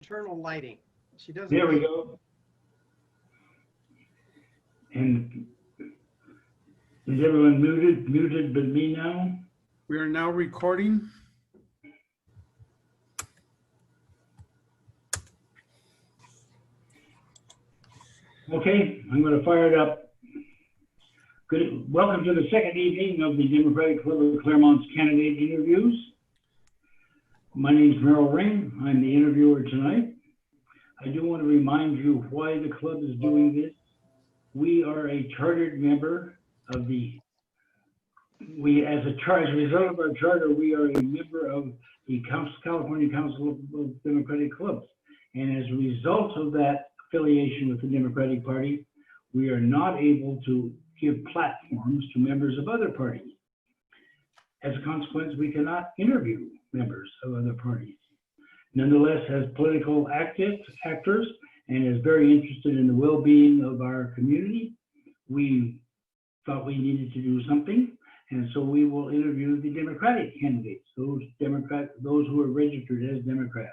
internal lighting. She doesn't. There we go. And is everyone muted? Muted but me now? We are now recording. Okay, I'm going to fire it up. Good. Welcome to the second evening of the Democratic Club of Claremont's candidate interviews. My name is Merrill Ring. I'm the interviewer tonight. I do want to remind you why the club is doing this. We are a chartered member of the, as a result of our charter, we are a member of the California Council of Democratic Clubs. And as a result of that affiliation with the Democratic Party, we are not able to give platforms to members of other parties. As a consequence, we cannot interview members of other parties. Nonetheless, as political actors and as very interested in the well-being of our community, we thought we needed to do something. And so we will interview the Democratic candidates, those who are registered as Democrats.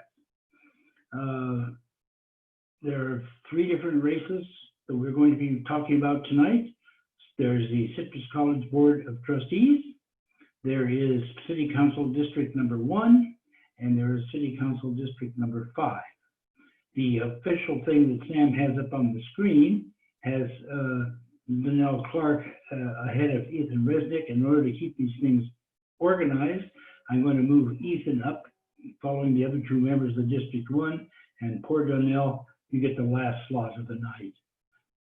There are three different races that we're going to be talking about tonight. There's the Citrus College Board of Trustees. There is City Council District number 1, and there is City Council District number 5. The official thing that Sam has up on the screen has Manel Clark ahead of Ethan Resnick. In order to keep these things organized, I'm going to move Ethan up, following the other two members of District 1, and poor Donnell, you get the last slot of the night.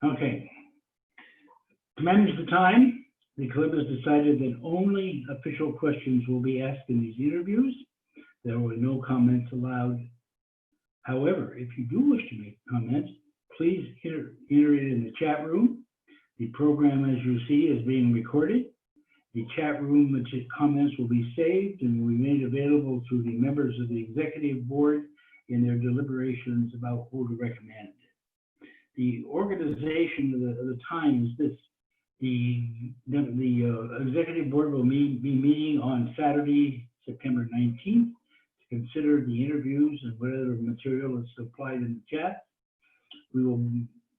Okay. To manage the time, the club has decided that only official questions will be asked in these interviews. There will be no comments allowed. However, if you do wish to make comments, please enter it in the chat room. The program, as you see, is being recorded. The chat room comments will be saved and will be made available to the members of the executive board in their deliberations about who to recommend. The organization of the time is this. The executive board will be meeting on Saturday, September 19th to consider the interviews and whatever material is supplied in the chat. We will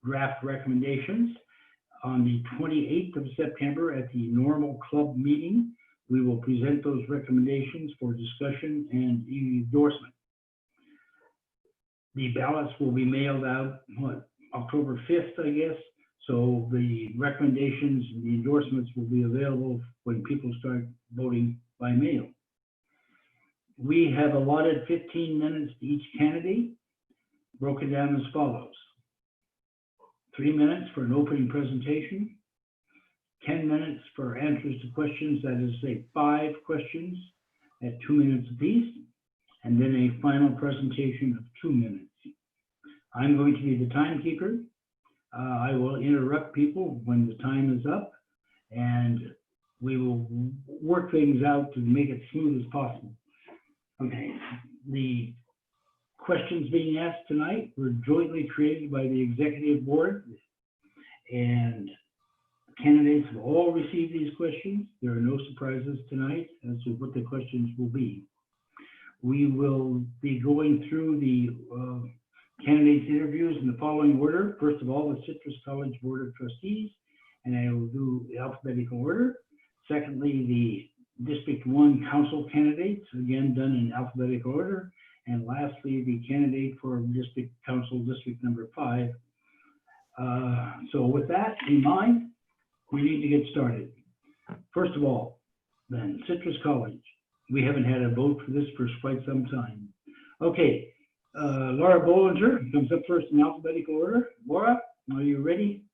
draft recommendations. On the 28th of September at the normal club meeting, we will present those recommendations for discussion and endorsement. The ballots will be mailed out, October 5th, I guess. So the recommendations and the endorsements will be available when people start voting by mail. We have allotted 15 minutes to each candidate, broken down as follows. 3 minutes for an opening presentation, 10 minutes for answers to questions, that is, say, 5 questions at 2 minutes apiece, and then a final presentation of 2 minutes. I'm going to be the timekeeper. I will interrupt people when the time is up, and we will work things out to make it smooth as possible. Okay, the questions being asked tonight were jointly created by the executive board, and candidates have all received these questions. There are no surprises tonight as to what the questions will be. We will be going through the candidates interviews in the following order. First of all, the Citrus College Board of Trustees, and I will do the alphabetical order. Secondly, the District 1 council candidates, again done in alphabetical order. And lastly, the candidate for District Council District number 5. So with that in mind, we need to get started. First of all, then, Citrus College. We haven't had a vote for this for quite some time. Okay. Laura Bollinger comes up first in alphabetical order. Laura, are you ready?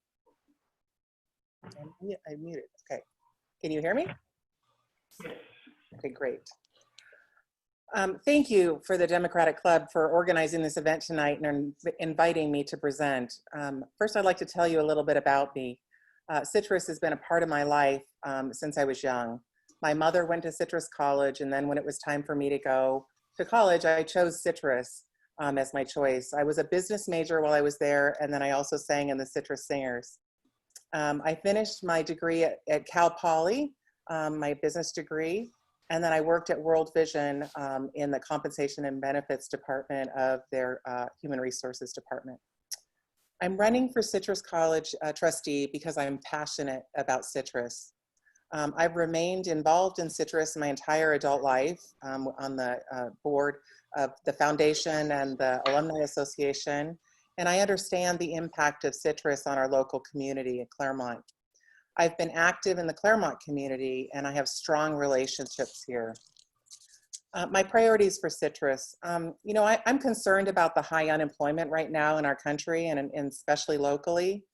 I'm muted. Okay. Can you hear me? Yes. Okay, great. Thank you for the Democratic Club for organizing this event tonight and inviting me to present. First, I'd like to tell you a little bit about me. Citrus has been a part of my life since I was young. My mother went to Citrus College, and then when it was time for me to go to college, I chose Citrus as my choice. I was a business major while I was there, and then I also sang in the Citrus Singers. I finished my degree at Cal Poly, my business degree, And then I worked at World Vision in the Compensation and Benefits Department of their Human Resources Department. I'm running for Citrus College trustee because I'm passionate about Citrus. I've remained involved in Citrus my entire adult life on the board of the foundation and the Alumni Association, and I understand the impact of Citrus on our local community at Claremont. I've been active in the Claremont community and I have strong relationships here. My priorities for Citrus. You know, I'm concerned about the high unemployment right now in our country and especially locally.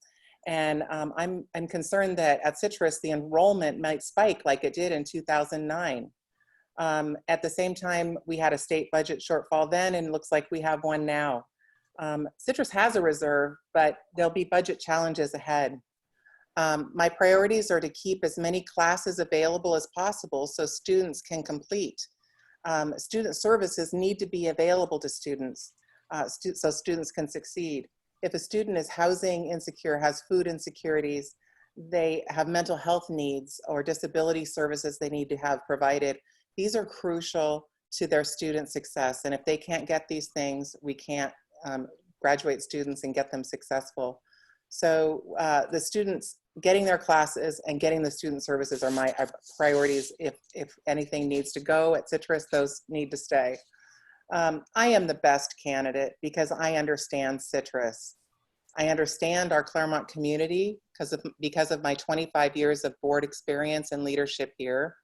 And I'm concerned that at Citrus, the enrollment might spike like it did in 2009. At the same time, we had a state budget shortfall then, and it looks like we have one now. Citrus has a reserve, but there'll be budget challenges ahead. My priorities are to keep as many classes available as possible so students can complete. Student services need to be available to students so students can succeed. If a student is housing insecure, has food insecurities, they have mental health needs or disability services they need to have provided, these are crucial to their student success. And if they can't get these things, we can't graduate students and get them successful. So the students getting their classes and getting the student services are my priorities. If anything needs to go at Citrus, those need to stay. I am the best candidate because I understand Citrus. I understand our Claremont community because of my 25 years of board experience and leadership here.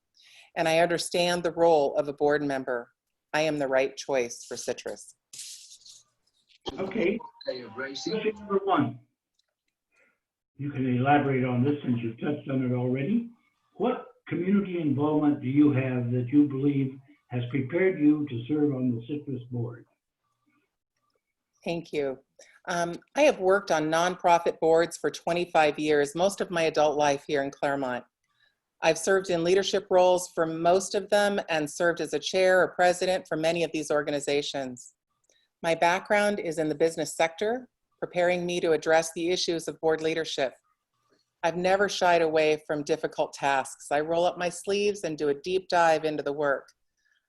And I understand the role of a board member. I am the right choice for Citrus. Okay, question number 1. You can elaborate on this since you've touched on it already. What community involvement do you have that you believe has prepared you to serve on the Citrus board? Thank you. I have worked on nonprofit boards for 25 years, most of my adult life here in Claremont. I've served in leadership roles for most of them and served as a chair or president for many of these organizations. My background is in the business sector, preparing me to address the issues of board leadership. I've never shied away from difficult tasks. I roll up my sleeves and do a deep dive into the work.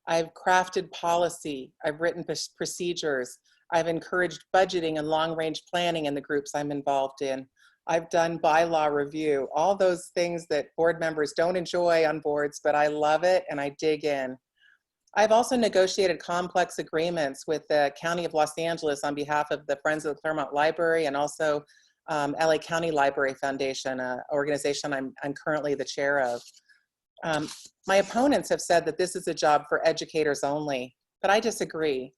I've crafted policy. I've written procedures. I've encouraged budgeting and long-range planning in the groups I'm involved in. I've done bylaw review, all those things that board members don't enjoy on boards, but I love it and I dig in. I've also negotiated complex agreements with the County of Los Angeles on behalf of the Friends of the Claremont Library and also LA County Library Foundation, an organization I'm currently the chair of. My opponents have said that this is a job for educators only, but I disagree.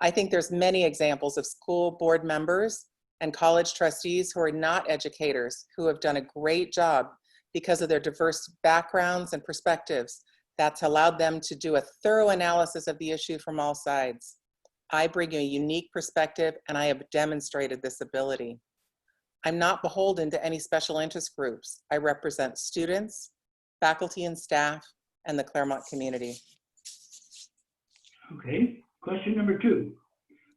I think there's many examples of school board members and college trustees who are not educators who have done a great job because of their diverse backgrounds and perspectives. That's allowed them to do a thorough analysis of the issue from all sides. I bring a unique perspective and I have demonstrated this ability. I'm not beholden to any special interest groups. I represent students, faculty and staff, and the Claremont community. Okay, question number 2.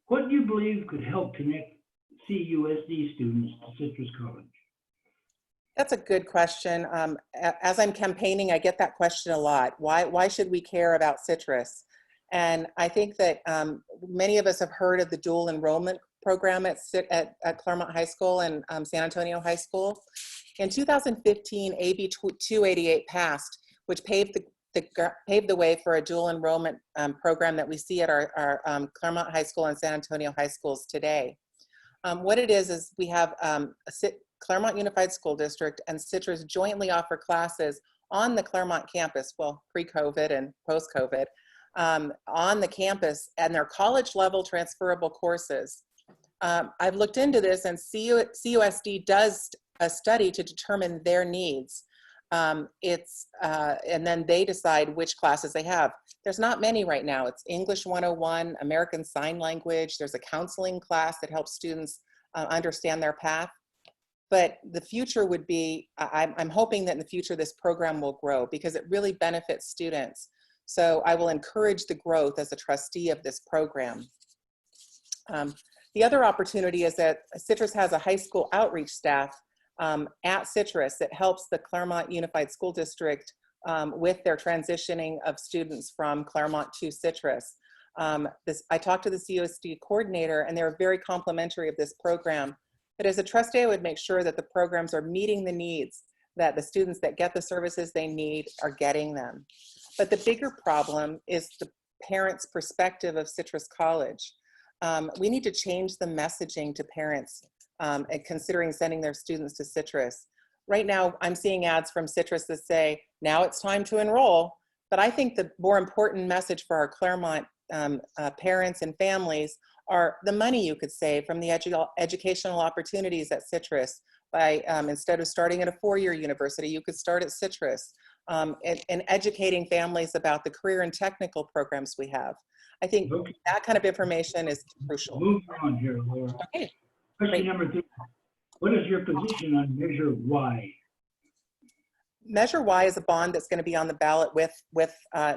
What do you believe could help connect CUSD students to Citrus College? That's a good question. As I'm campaigning, I get that question a lot. Why should we care about Citrus? And I think that many of us have heard of the dual enrollment program at Claremont High School and San Antonio High School. In 2015, AB 288 passed, which paved the way for a dual enrollment program that we see at our Claremont High School and San Antonio High Schools today. What it is we have Claremont Unified School District and Citrus jointly offer classes on the Claremont campus, well, pre-COVID and post-COVID, on the campus, and they're college-level transferable courses. I've looked into this, and CUSD does a study to determine their needs. And then they decide which classes they have. There's not many right now. It's English 101, American Sign Language. There's a counseling class that helps students understand their path. But the future would be, I'm hoping that in the future this program will grow because it really benefits students. So I will encourage the growth as a trustee of this program. The other opportunity is that Citrus has a high school outreach staff at Citrus that helps the Claremont Unified School District with their transitioning of students from Claremont to Citrus. I talked to the COSD coordinator, and they were very complimentary of this program. But as a trustee, I would make sure that the programs are meeting the needs, that the students that get the services they need are getting them. But the bigger problem is the parents' perspective of Citrus College. We need to change the messaging to parents and considering sending their students to Citrus. Right now, I'm seeing ads from Citrus that say, now it's time to enroll. But I think the more important message for our Claremont parents and families are the money you could save from the educational opportunities at Citrus. By instead of starting at a four-year university, you could start at Citrus, and educating families about the career and technical programs we have. I think that kind of information is crucial. Move on here, Laura. Okay. Question number 3. What is your position on Measure Y? Measure Y is a bond that's going to be on the ballot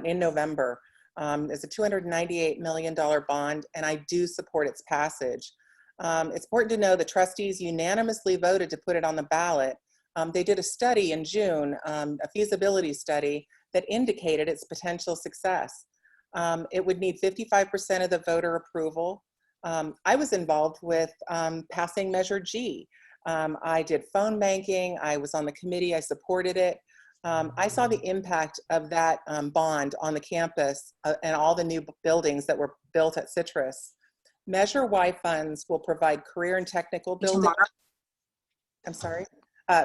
in November. It's a $298 million bond, and I do support its passage. It's important to know the trustees unanimously voted to put it on the ballot. They did a study in June, a feasibility study that indicated its potential success. It would need 55% of the voter approval. I was involved with passing Measure G. I did phone banking. I was on the committee. I supported it. I saw the impact of that bond on the campus and all the new buildings that were built at Citrus. Measure Y funds will provide career and technical buildings.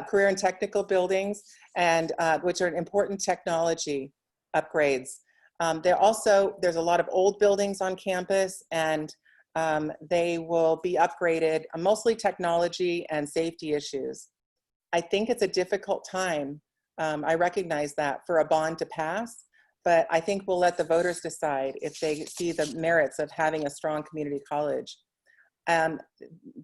Career and technical buildings, and which are important technology upgrades. There's a lot of old buildings on campus, and they will be upgraded, mostly technology and safety issues. I think it's a difficult time. I recognize that for a bond to pass, but I think we'll let the voters decide if they see the merits of having a strong community college.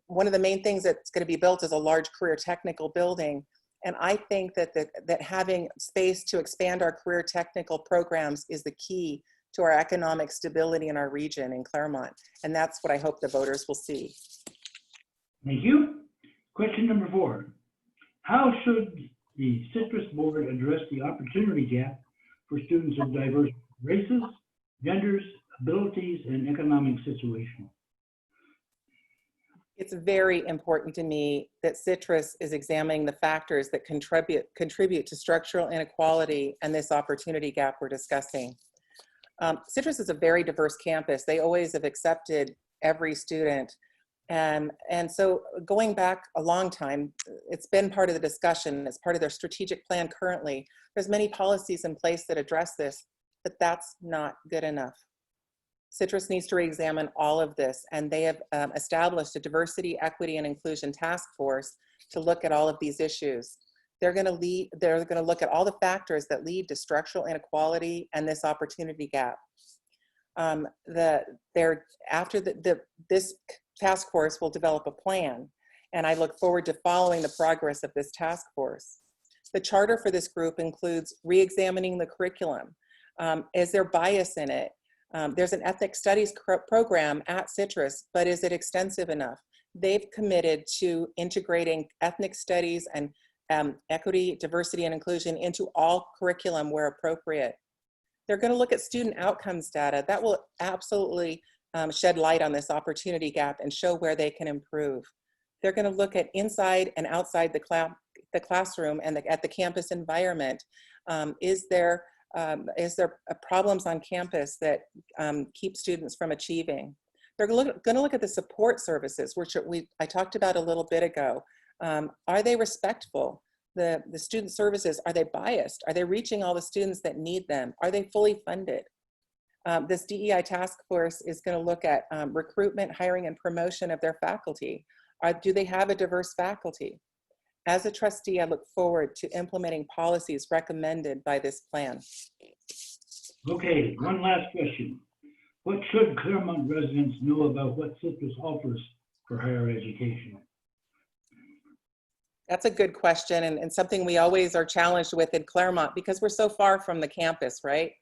One of the main things that's going to be built is a large career technical building. And I think that having space to expand our career technical programs is the key to our economic stability in our region in Claremont. And that's what I hope the voters will see. Thank you. Question number 4. How should the Citrus Board address the opportunity gap for students of diverse races, genders, abilities, and economic situations? It's very important to me that Citrus is examining the factors that contribute to structural inequality and this opportunity gap we're discussing. Citrus is a very diverse campus. They always have accepted every student. And so going back a long time, it's been part of the discussion. It's part of their strategic plan currently. There's many policies in place that address this, but that's not good enough. Citrus needs to re-examine all of this, and they have established a diversity, equity, and inclusion task force to look at all of these issues. They're going to look at all the factors that lead to structural inequality and this opportunity gap. This task force will develop a plan, and I look forward to following the progress of this task force. The charter for this group includes re-examining the curriculum. Is there bias in it? There's an ethnic studies program at Citrus, but is it extensive enough? They've committed to integrating ethnic studies and equity, diversity, and inclusion into all curriculum where appropriate. They're going to look at student outcomes data. That will absolutely shed light on this opportunity gap and show where they can improve. They're going to look at inside and outside the classroom and at the campus environment. Is there problems on campus that keep students from achieving? They're going to look at the support services, which I talked about a little bit ago. Are they respectful? The student services, are they biased? Are they reaching all the students that need them? Are they fully funded? This DEI task force is going to look at recruitment, hiring, and promotion of their faculty. Do they have a diverse faculty? As a trustee, I look forward to implementing policies recommended by this plan. Okay, one last question. What should Claremont residents know about what Citrus offers for higher education? That's a good question, and something we always are challenged with in Claremont because we're so far from the campus, right?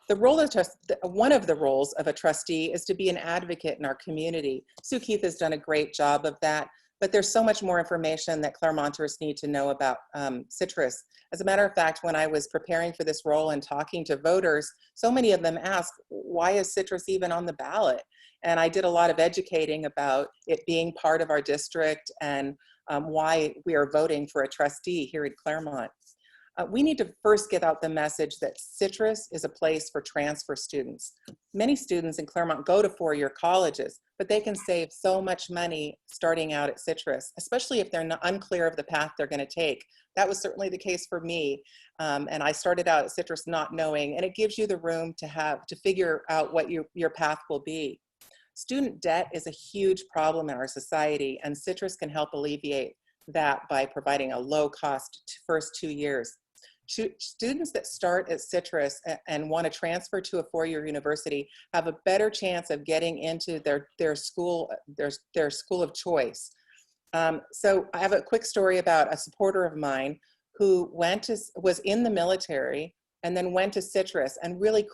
One of the roles of a trustee is to be an advocate in our community. Sue Keith has done a great job of that, but there's so much more information that Claremonters need to know about citrus. As a matter of fact, when I was preparing for this role and talking to voters, so many of them asked, why is citrus even on the ballot? And I did a lot of educating about it being part of our district and why we are voting for a trustee here in Claremont. We need to first get out the message that citrus is a place for transfer students. Many students in Claremont go to four-year colleges, but they can save so much money starting out at citrus, especially if they're unclear of the path they're going to take. That was certainly the case for me. And I started out at citrus not knowing, and it gives you the room to figure out what your path will be. Student debt is a huge problem in our society, and citrus can help alleviate that by providing a low-cost first 2 years. Students that start at citrus and want to transfer to a four-year university have a better chance of getting into their school of choice. So I have a quick story about a supporter of mine who was in the military and then went to citrus and really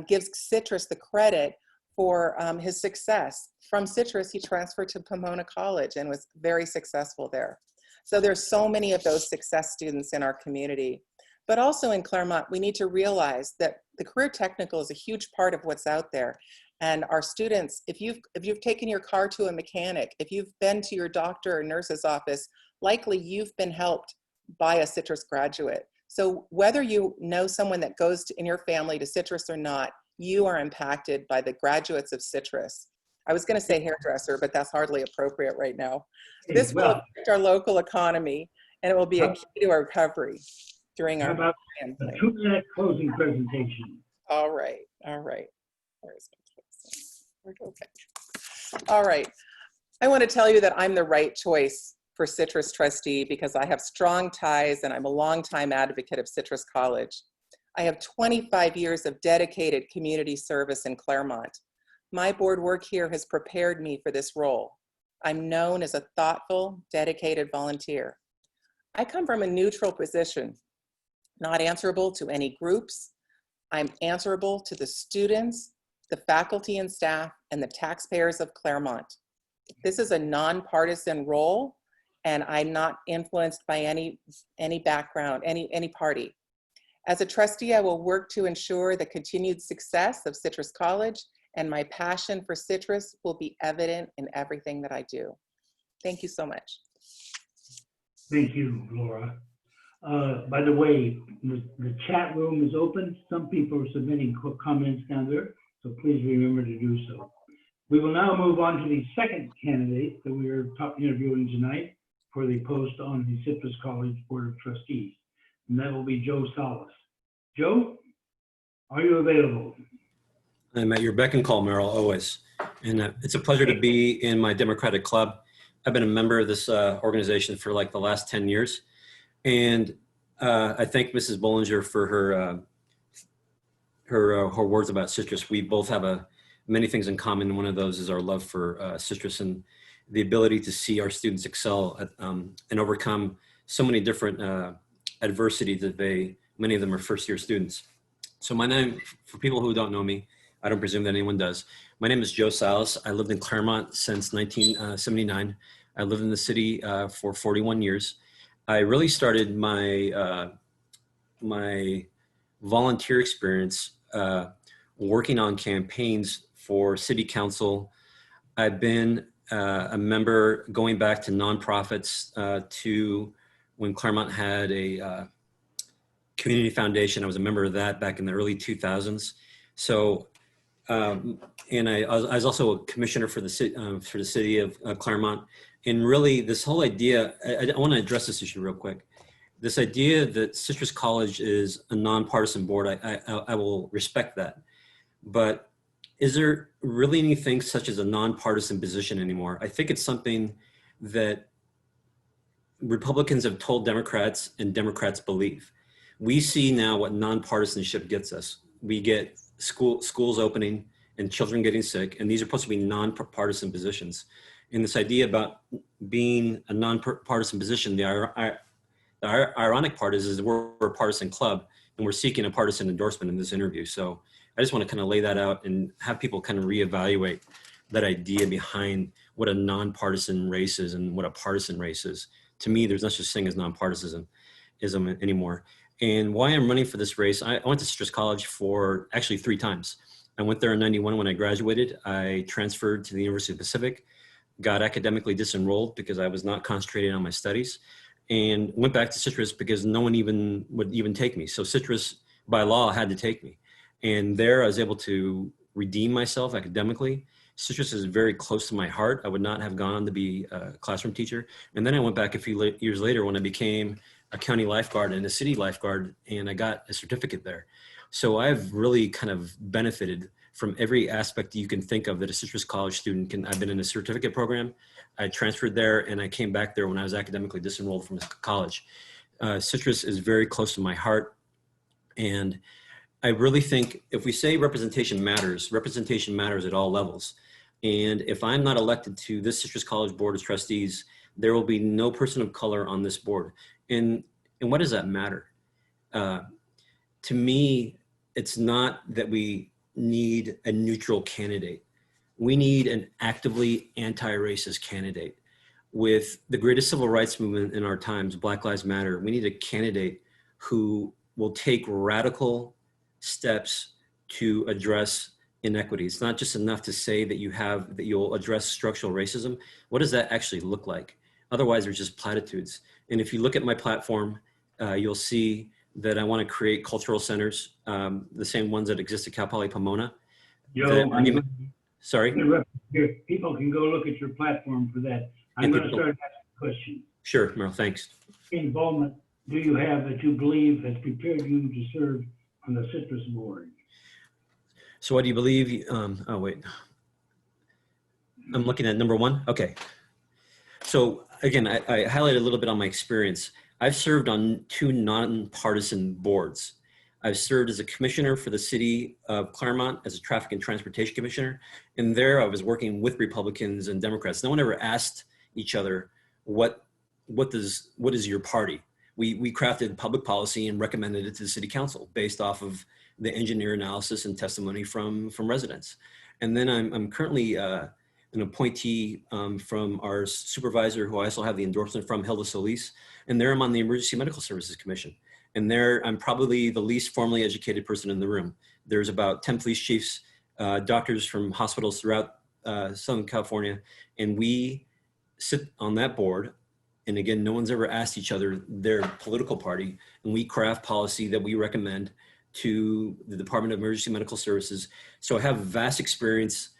gives citrus the credit for his success. From citrus, he transferred to Pomona College and was very successful there. So there's so many of those success students in our community. But also in Claremont, we need to realize that the career technical is a huge part of what's out there. And our students, if you've taken your car to a mechanic, if you've been to your doctor or nurse's office, likely you've been helped by a citrus graduate. So whether you know someone that goes in your family to citrus or not, you are impacted by the graduates of citrus. I was going to say hairdresser, but that's hardly appropriate right now. This will affect our local economy, and it will be a key to our recovery during our about a 2-minute closing presentation? All right. Where's my closing? Okay. All right. I want to tell you that I'm the right choice for Citrus trustee because I have strong ties and I'm a longtime advocate of Citrus College. I have 25 years of dedicated community service in Claremont. My board work here has prepared me for this role. I'm known as a thoughtful, dedicated volunteer. I come from a neutral position, not answerable to any groups. I'm answerable to the students, the faculty and staff, and the taxpayers of Claremont. This is a nonpartisan role, and I'm not influenced by any background, any party. As a trustee, I will work to ensure the continued success of Citrus College, and my passion for citrus will be evident in everything that I do. Thank you so much. Thank you, Laura. By the way, the chat room is open. Some people are submitting comments down there, so please remember to do so. We will now move on to the second candidate that we are interviewing tonight for the post on the Citrus College Board of Trustees, and that will be Joe Salas. Joe, are you available? I'm at your beck and call, Merrill, always. And it's a pleasure to be in my Democratic club. I've been a member of this organization for like the last 10 years. And I thank Mrs. Bollinger for her words about citrus. We both have many things in common. One of those is our love for citrus and the ability to see our students excel at, and overcome so many different adversities that many of them are first-year students. So my name, for people who don't know me, I don't presume that anyone does. My name is Joe Salas. I lived in Claremont since 1979. I lived in the city for 41 years. I really started my volunteer experience working on campaigns for city council. I've been a member going back to nonprofits to when Claremont had a community foundation. I was a member of that back in the early 2000s. So, and I was also a commissioner for the city of Claremont. And really this whole idea, I want to address this issue real quick. This idea that Citrus College is a nonpartisan board, I will respect that. But is there really anything such as a nonpartisan position anymore? I think it's something that Republicans have told Democrats and Democrats believe. We see now what nonpartisanship gets us. We get schools opening and children getting sick, and these are supposed to be nonpartisan positions. And this idea about being a nonpartisan position, the ironic part is we're a partisan club, and we're seeking a partisan endorsement in this interview. So I just want to kind of lay that out and have people kind of reevaluate that idea behind what a nonpartisan race is and what a partisan race is. To me, there's no such thing as nonpartisanism anymore. And why I'm running for this race, I went to Citrus College for actually 3 times. I went there in '91 when I graduated. I transferred to the University of the Pacific, got academically disenrolled because I was not concentrating on my studies, and went back to Citrus because no one would even take me. So Citrus, by law, had to take me. And there I was able to redeem myself academically. Citrus is very close to my heart. I would not have gone on to be a classroom teacher. And then I went back a few years later when I became a county lifeguard and a city lifeguard, and I got a certificate there. So I've really kind of benefited from every aspect you can think of that a Citrus College student can. I've been in a certificate program. I transferred there, and I came back there when I was academically disenrolled from college. Citrus is very close to my heart. And I really think if we say representation matters at all levels. And if I'm not elected to this Citrus College Board of Trustees, there will be no person of color on this board. And what does that matter? To me, it's not that we need a neutral candidate. We need an actively anti-racist candidate. With the greatest civil rights movement in our times, Black Lives Matter, we need a candidate who will take radical steps to address inequity. It's not just enough to say that you'll address structural racism. What does that actually look like? Otherwise, there's just platitudes. And if you look at my platform, you'll see that I want to create cultural centers, the same ones that exist at Cal Poly Pomona. Sorry? People can go look at your platform for that. I'm going to start asking questions. Sure, Merrill, thanks. Involvement do you have that you believe has prepared you to serve on the Citrus board? So what do you believe? Oh, wait. I'm looking at number 1. Okay. So again, I highlighted a little bit on my experience. I've served on 2 nonpartisan boards. I've served as a commissioner for the city of Claremont as a traffic and transportation commissioner. And there I was working with Republicans and Democrats. No one ever asked each other, what is your party? We crafted public policy and recommended it to the city council based off of the engineer analysis and testimony from residents. And then I'm currently an appointee from our supervisor, who I also have the endorsement from, Hilda Solis. And there I'm on the Emergency Medical Services Commission. And there I'm probably the least formally educated person in the room. There's about 10 police chiefs, doctors from hospitals throughout Southern California. And we sit on that board. And again, no one's ever asked each other their political party. And we craft policy that we recommend to the Department of Emergency Medical Services. So I have vast experience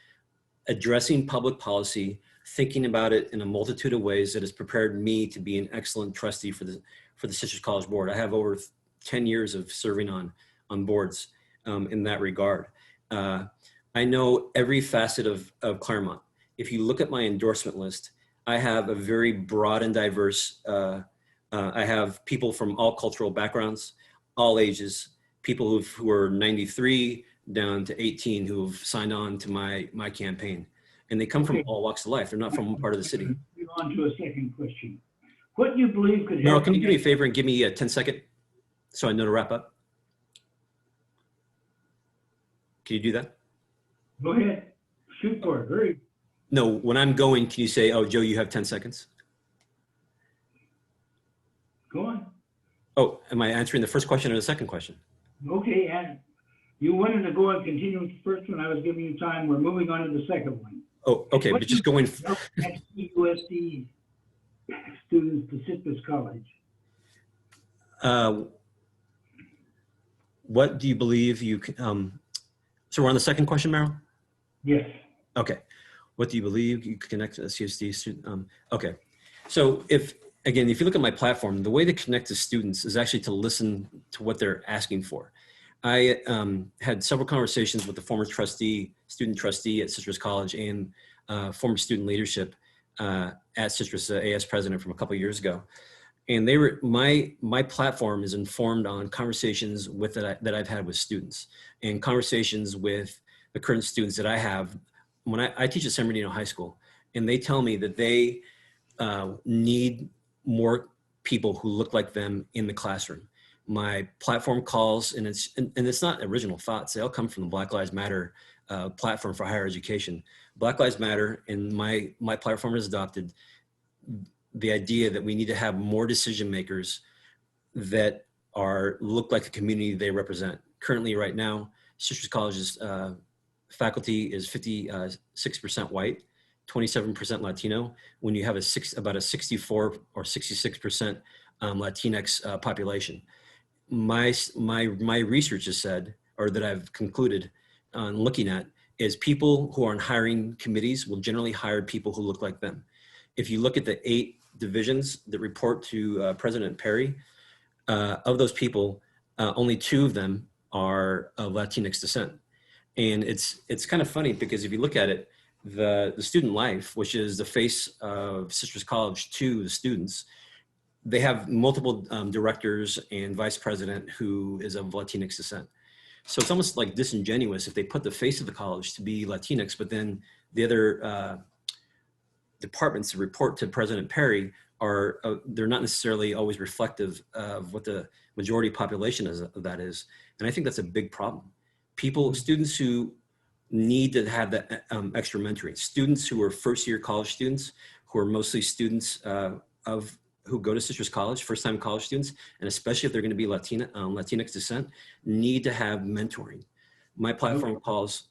addressing public policy, thinking about it in a multitude of ways that has prepared me to be an excellent trustee for the Citrus College Board. I have over 10 years of serving on boards in that regard. I know every facet of Claremont. If you look at my endorsement list, I have a very broad and diverse, I have people from all cultural backgrounds, all ages, people who are 93 down to 18 who have signed on to my campaign. And they come from all walks of life. They're not from one part of the city. Move on to a second question. What do you believe could help? Merrill, can you do me a favor and give me a 10-second so I know to wrap up? Can you do that? Go ahead. Shoot for it. Hurry. No, when I'm going, can you say, oh, Joe, you have 10 seconds? Go on. Oh, am I answering the first question or the second question? Okay, and you wanted to go and continue with the first one. I was giving you time. We're moving on to the second one. Oh, okay, but just going. USD students to Citrus College. What do you believe you can, so we're on the second question, Merrill? Yes. Okay. What do you believe you could connect to a CSD student? Okay. So if you look at my platform, the way to connect to students is actually to listen to what they're asking for. I had several conversations with the former student trustee at Citrus College and former student leadership at Citrus AS president from a couple of years ago. And they were, my platform is informed on conversations that I've had with students and conversations with the current students that I have. When I teach at San Bernardino High School, and they tell me that they need more people who look like them in the classroom. My platform calls, and it's not original thoughts. They all come from the Black Lives Matter platform for higher education. Black Lives Matter, and my platform has adopted the idea that we need to have more decision makers that look like the community they represent. Currently, right now, Citrus College's faculty is 56% white, 27% Latino. When you have about a 64 or 66% Latinx population, my research has said, or that I've concluded on looking at, is people who are on hiring committees will generally hire people who look like them. If you look at the 8 divisions that report to President Perry, of those people, only 2 of them are of Latinx descent. And it's kind of funny because if you look at it, the student life, which is the face of Citrus College to the students, they have multiple directors and vice president who is of Latinx descent. So it's almost like disingenuous if they put the face of the college to be Latinx, but then the other departments that report to President Perry are, they're not necessarily always reflective of what the majority population of that is. And I think that's a big problem. Students who need to have that extra mentoring, students who are first-year college students, who are mostly students who go to Citrus College, first-time college students, and especially if they're going to be Latinx descent, need to have mentoring. My platform calls.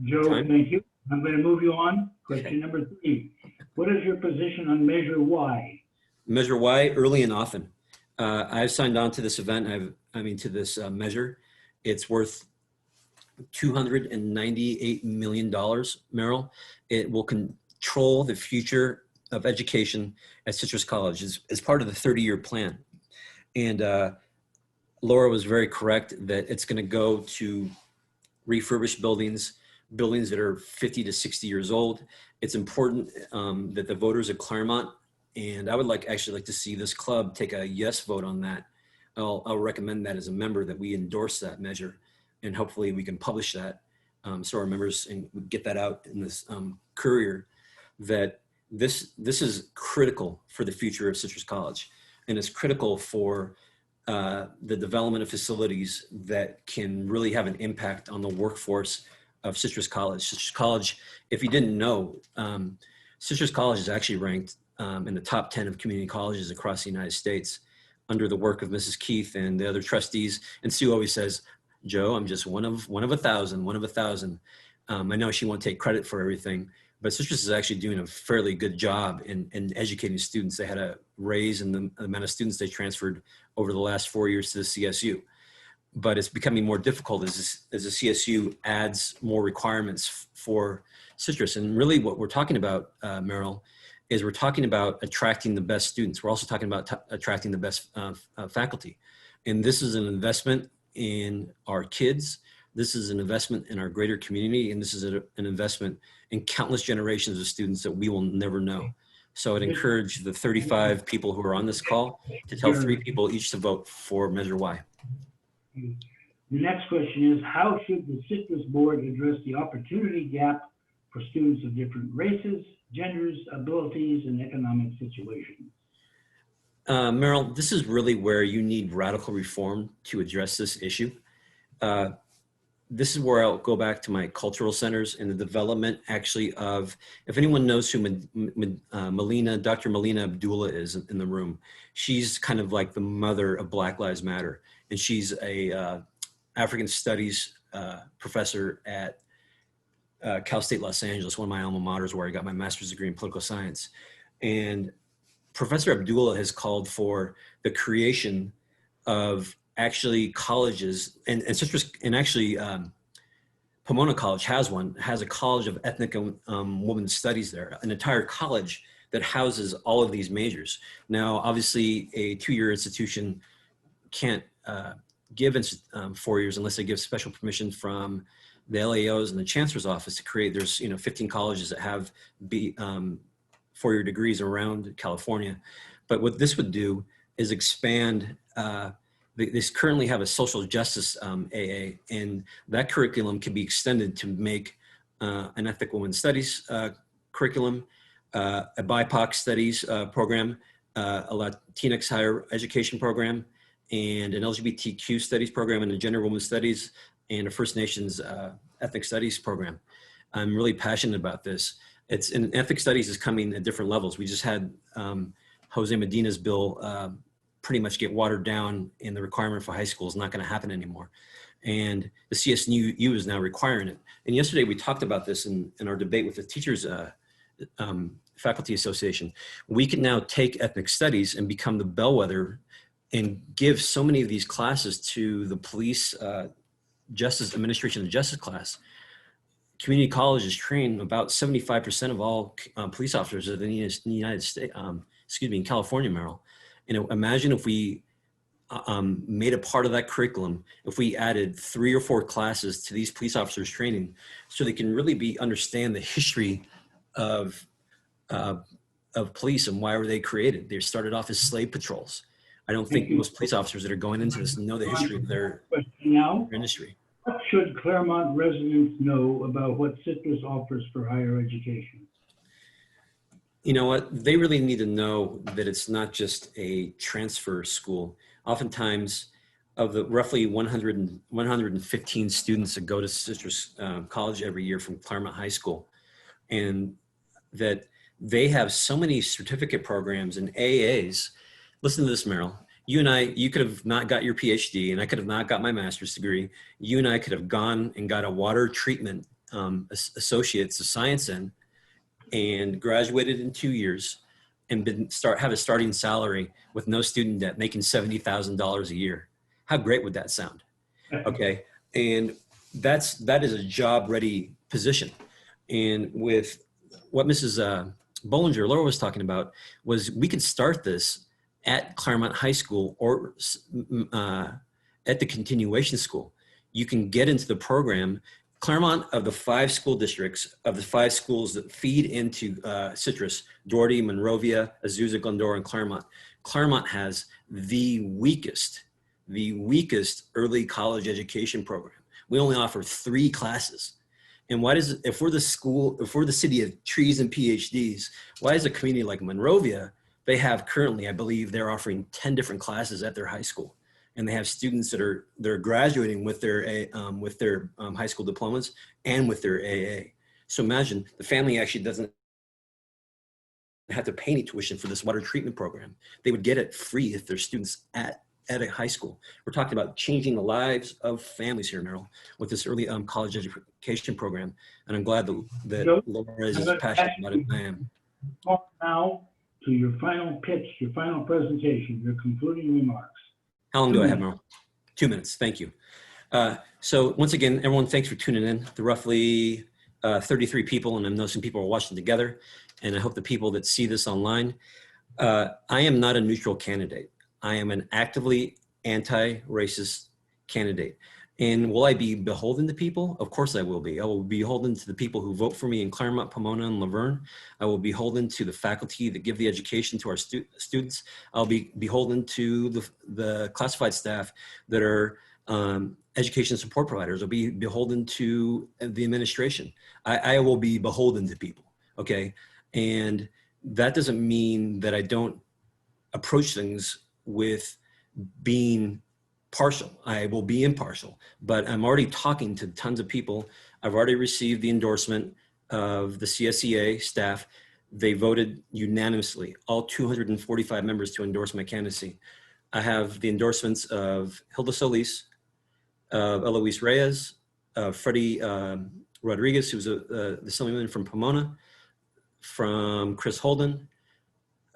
Joe, thank you. I'm going to move you on. Question number 3. What is your position on Measure Y? Measure Y, early and often. I've signed on to this event. To this measure. It's worth $298 million, Meryl. It will control the future of education at Citrus College as part of the 30-year plan. And Laura was very correct that it's going to go to refurbished buildings that are 50 to 60 years old. It's important that the voters of Claremont, and I would actually like to see this club take a yes vote on that. I'll recommend that as a member, that we endorse that measure, and hopefully we can publish that so our members and get that out in this courier, that this is critical for the future of Citrus College, and it's critical for the development of facilities that can really have an impact on the workforce of Citrus College. Citrus College, if you didn't know, Citrus College is actually ranked in the top 10 of community colleges across the United States under the work of Mrs. Keith and the other trustees. And Sue always says, Joe, I'm just one of 1,000. I know she won't take credit for everything, but Citrus is actually doing a fairly good job in educating students. They had a raise in the amount of students they transferred over the last 4 years to the CSU. But it's becoming more difficult as the CSU adds more requirements for Citrus. And really what we're talking about, Meryl, is we're talking about attracting the best students. We're also talking about attracting the best faculty. And this is an investment in our kids. This is an investment in our greater community. And this is an investment in countless generations of students that we will never know. So I'd encourage the 35 people who are on this call to tell 3 people each to vote for Measure Y. The next question is, how should the Citrus Board address the opportunity gap for students of different races, genders, abilities, and economic situations? Meryl, this is really where you need radical reform to address this issue. This is where I'll go back to my cultural centers and the development actually of, if anyone knows who Dr. Melina Abdullah is in the room, she's kind of like the mother of Black Lives Matter. And she's a African Studies professor at Cal State Los Angeles, one of my alma maters where I got my master's degree in political science. And Professor Abdullah has called for the creation of actually colleges, and Citrus, and actually Pomona College has a college of ethnic and women's studies there, an entire college that houses all of these majors. Now, obviously, a 2-year institution can't give 4 years unless they give special permission from the LAOs and the Chancellor's office to create. There's 15 colleges that have 4-year degrees around California. But what this would do is expand. They currently have a social justice AA, and that curriculum can be extended to make an ethnic women's studies curriculum, a BIPOC studies program, a Latinx higher education program, and an LGBTQ studies program, and a gender women's studies, and a First Nations ethnic studies program. I'm really passionate about this. And ethics studies is coming at different levels. We just had Jose Medina's bill pretty much get watered down, and the requirement for high school is not going to happen anymore. And the CSU is now requiring it. And yesterday we talked about this in our debate with the Teachers Faculty Association. We can now take ethnic studies and become the bellwether and give so many of these classes to the police justice administration and justice class. Community colleges train about 75% of all police officers in the United States, in California, Merrill. And imagine if we made a part of that curriculum, if we added 3 or 4 classes to these police officers training, so they can really understand the history of police and why were they created. They started off as slave patrols. I don't think most police officers that are going into this know the history of their industry. What should Claremont residents know about what Citrus offers for higher education? You know what? They really need to know that it's not just a transfer school. Oftentimes, of the roughly 115 students that go to Citrus College every year from Claremont High School, and that they have so many certificate programs and AAs. Listen to this, Merrill. You and I, you could have not got your PhD, and I could have not got my master's degree. You and I could have gone and got a water treatment associate's of science in, and graduated in 2 years, and have a starting salary with no student debt, making $70,000 a year. How great would that sound? Okay, and that is a job-ready position. And with what Mrs. Bollinger, Laura was talking about, was we could start this at Claremont High School or at the continuation school. You can get into the program. Claremont, of the 5 school districts, of the 5 schools that feed into Citrus, Doherty, Monrovia, Azusa, Glendora, and Claremont has the weakest early college education program. We only offer 3 classes. And why does, if we're the city of trees and PhDs, why is a community like Monrovia, they have currently, I believe they're offering 10 different classes at their high school. And they have students that are graduating with their high school diplomas and with their AA. So imagine the family actually doesn't have to pay any tuition for this water treatment program. They would get it free if they're students at a high school. We're talking about changing the lives of families here, Merrill, with this early college education program. And I'm glad that Laura is as passionate about it as I am. Now to your final pitch, your final presentation, your concluding remarks. How long do I have, Merrill? 2 minutes, thank you. So once again, everyone, thanks for tuning in. The roughly 33 people, and I know some people are watching together, and I hope the people that see this online, I am not a neutral candidate. I am an actively anti-racist candidate. And will I be beholden to people? Of course I will be. I will be beholden to the people who vote for me in Claremont, Pomona, and Laverne. I will be beholden to the faculty that give the education to our students. I'll be beholden to the classified staff that are education support providers. I'll be beholden to the administration. I will be beholden to people, okay? And that doesn't mean that I don't approach things with being partial. I will be impartial, but I'm already talking to tons of people. I've already received the endorsement of the CSEA staff. They voted unanimously, all 245 members, to endorse my candidacy. I have the endorsements of Hilda Solis, of Eloise Reyes, Freddie Rodriguez, who's the Assemblyman from Pomona, from Chris Holden,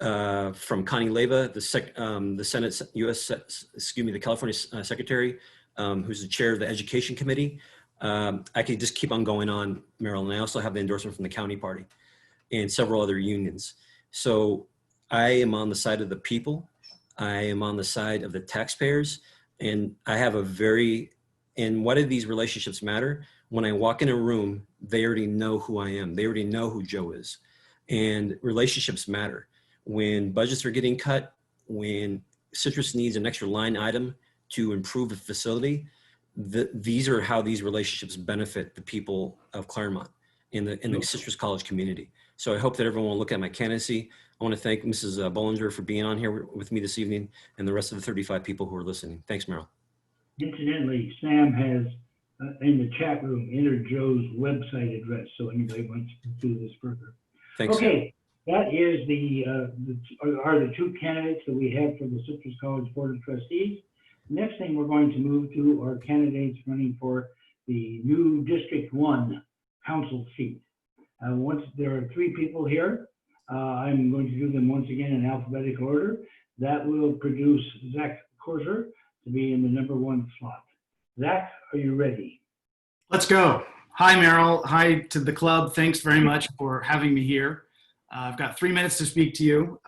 from Connie Leyva, the Senate the California Secretary, who's the chair of the Education Committee. I could just keep on going on, Maryland. I also have the endorsement from the county party and several other unions. So I am on the side of the people. I am on the side of the taxpayers. And I have and why do these relationships matter? When I walk in a room, they already know who I am. They already know who Joe is. And relationships matter. When budgets are getting cut, when Citrus needs an extra line item to improve the facility, these are how these relationships benefit the people of Claremont in the Citrus College community. So I hope that everyone will look at my candidacy. I want to thank Mrs. Bollinger for being on here with me this evening, and the rest of the 35 people who are listening. Thanks, Merrill. Incidentally, Sam has in the chat room, enter Joe's website address, so anybody wants to do this further. Thanks. Okay, that is are the two candidates that we have for the Citrus College Board of Trustees. Next thing we're going to move to are candidates running for the new District 1 council seat. Once there are 3 people here, I'm going to do them once again in alphabetical order. That will produce Zach Korser to be in the number 1 slot. Zach, are you ready? Let's go. Hi, Meryl. Hi to the club. Thanks very much for having me here. I've got 3 minutes to speak to you.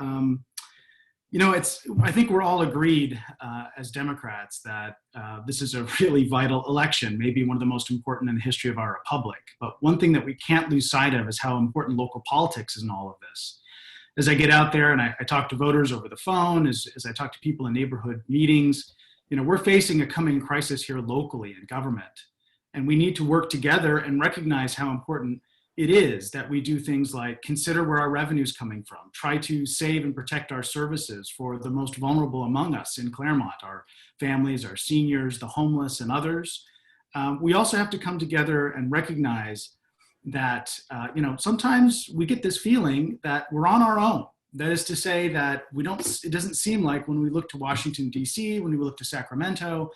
You know, I think we're all agreed as Democrats that this is a really vital election, maybe one of the most important in the history of our republic. But one thing that we can't lose sight of is how important local politics is in all of this. As I get out there and I talk to voters over the phone, as I talk to people in neighborhood meetings, you know, we're facing a coming crisis here locally in government. And we need to work together and recognize how important it is that we do things like consider where our revenue is coming from, try to save and protect our services for the most vulnerable among us in Claremont, our families, our seniors, the homeless, and others. We also have to come together and recognize that, you know, sometimes we get this feeling that we're on our own. That is to say that it doesn't seem like when we look to Washington, D.C., when we look to Sacramento,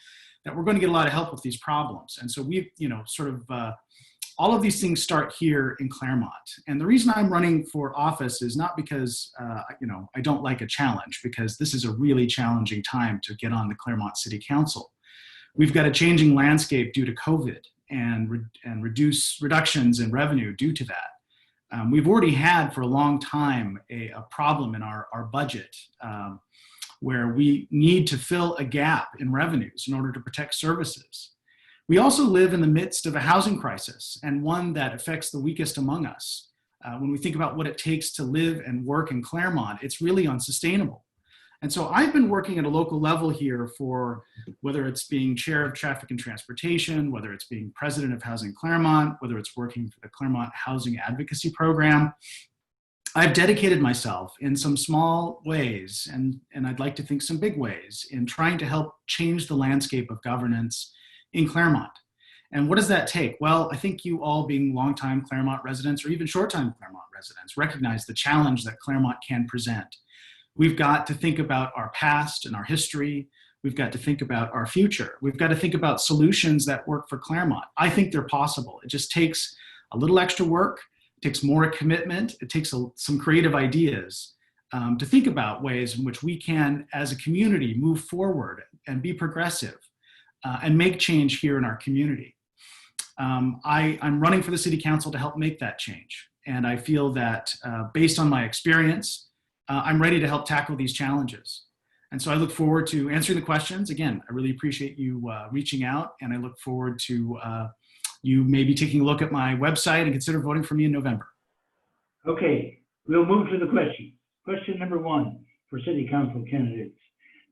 that we're going to get a lot of help with these problems. And so we, you know, sort of, all of these things start here in Claremont. And the reason I'm running for office is not because, you know, I don't like a challenge, because this is a really challenging time to get on the Claremont City Council. We've got a changing landscape due to COVID and reductions in revenue due to that. We've already had for a long time a problem in our budget where we need to fill a gap in revenues in order to protect services. We also live in the midst of a housing crisis, and one that affects the weakest among us. When we think about what it takes to live and work in Claremont, it's really unsustainable. And so I've been working at a local level here for whether it's being chair of traffic and transportation, whether it's being president of Housing Claremont, whether it's working for the Claremont Housing Advocacy Program. I've dedicated myself in some small ways, and I'd like to think some big ways, in trying to help change the landscape of governance in Claremont. And what does that take? Well, I think you all, being longtime Claremont residents or even short-time Claremont residents, recognize the challenge that Claremont can present. We've got to think about our past and our history. We've got to think about our future. We've got to think about solutions that work for Claremont. I think they're possible. It just takes a little extra work. It takes more commitment. It takes some creative ideas to think about ways in which we can, as a community, move forward and be progressive. And make change here in our community. I'm running for the City Council to help make that change. And I feel that based on my experience, I'm ready to help tackle these challenges. And so I look forward to answering the questions. Again, I really appreciate you reaching out, and I look forward to you maybe taking a look at my website and consider voting for me in November. Okay, we'll move to the question. Question number 1 for City Council candidates.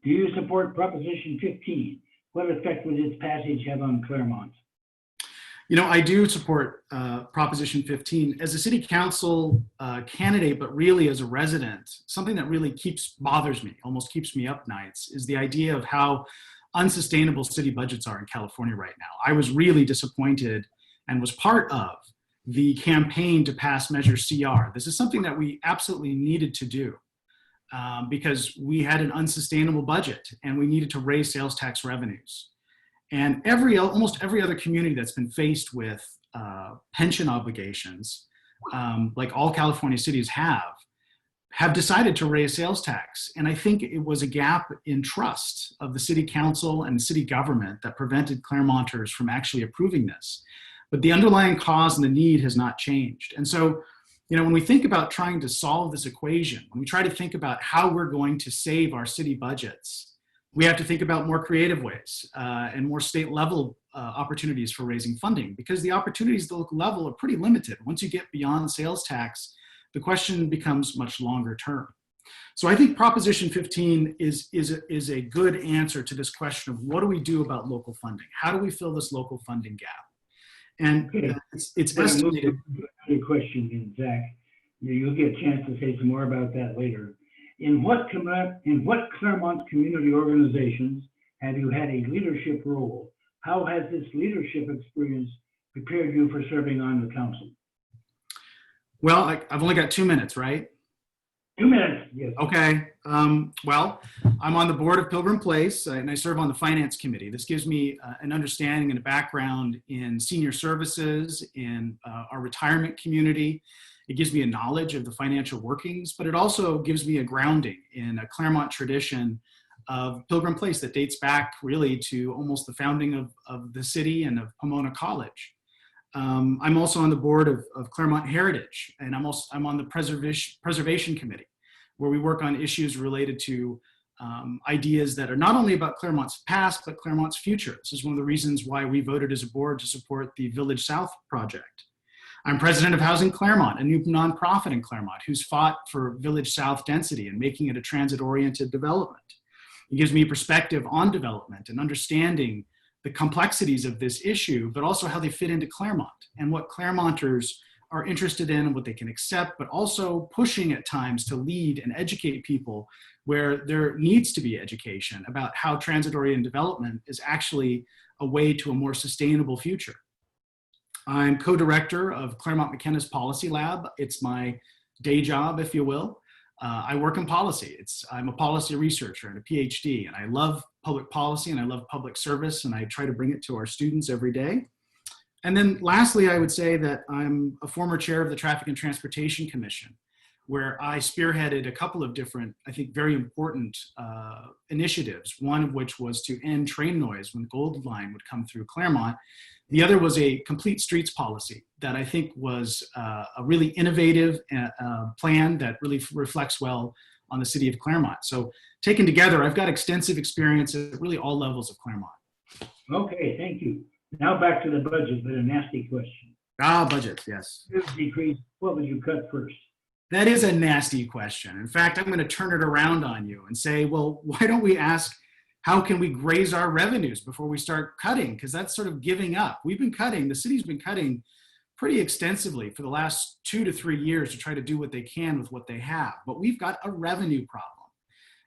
Do you support Proposition 15? What effect would its passage have on Claremont? You know, I do support Proposition 15 as a City Council candidate, but really as a resident. Something that really bothers me, almost keeps me up nights, is the idea of how unsustainable city budgets are in California right now. I was really disappointed and was part of the campaign to pass Measure CR. This is something that we absolutely needed to do. Because we had an unsustainable budget and we needed to raise sales tax revenues. And almost every other community that's been faced with pension obligations, like all California cities have decided to raise sales tax. And I think it was a gap in trust of the City Council and city government that prevented Claremonters from actually approving this. But the underlying cause and the need has not changed. And so, you know, when we think about trying to solve this equation, when we try to think about how we're going to save our city budgets, we have to think about more creative ways and more state level opportunities for raising funding, because the opportunities at the local level are pretty limited. Once you get beyond sales tax, the question becomes much longer term. So I think Proposition 15 is a good answer to this question of what do we do about local funding? How do we fill this local funding gap? And it's estimated. Good question, Zach. You'll get a chance to say some more about that later. In what Claremont community organizations have you had a leadership role? how has this leadership experience prepared you for serving on the council? Well, I've only got 2 minutes, right? 2 minutes, yes. Okay. Well, I'm on the board of Pilgrim Place, and I serve on the finance committee. This gives me an understanding and a background in senior services, in our retirement community. It gives me a knowledge of the financial workings, but it also gives me a grounding in a Claremont tradition of Pilgrim Place that dates back really to almost the founding of the city and of Pomona College. I'm also on the board of Claremont Heritage, and I'm on the preservation committee, where we work on issues related to ideas that are not only about Claremont's past, but Claremont's future. This is one of the reasons why we voted as a board to support the Village South project. I'm president of Housing Claremont, a new nonprofit in Claremont who's fought for Village South density and making it a transit-oriented development. It gives me perspective on development and understanding the complexities of this issue, but also how they fit into Claremont and what Claremonters are interested in and what they can accept, but also pushing at times to lead and educate people where there needs to be education about how transit-oriented development is actually a way to a more sustainable future. I'm co-director of Claremont McKenna's Policy Lab. It's my day job, if you will. I work in policy. I'm a policy researcher and a PhD, and I love public policy and I love public service, and I try to bring it to our students every day. And then lastly, I would say that I'm a former chair of the Traffic and Transportation Commission, where I spearheaded a couple of different, I think, very important initiatives, one of which was to end train noise when the Gold Line would come through Claremont. The other was a complete streets policy that I think was a really innovative plan that really reflects well on the city of Claremont. So taken together, I've got extensive experience at really all levels of Claremont. Okay, thank you. Now back to the budget, but a nasty question. Budget, yes. Decrease, what would you cut first? That is a nasty question. In fact, I'm going to turn it around on you and say, well, why don't we ask, how can we raise our revenues before we start cutting? Because that's sort of giving up. We've been cutting, the city's been cutting pretty extensively for the last 2 to 3 years to try to do what they can with what they have. But we've got a revenue problem.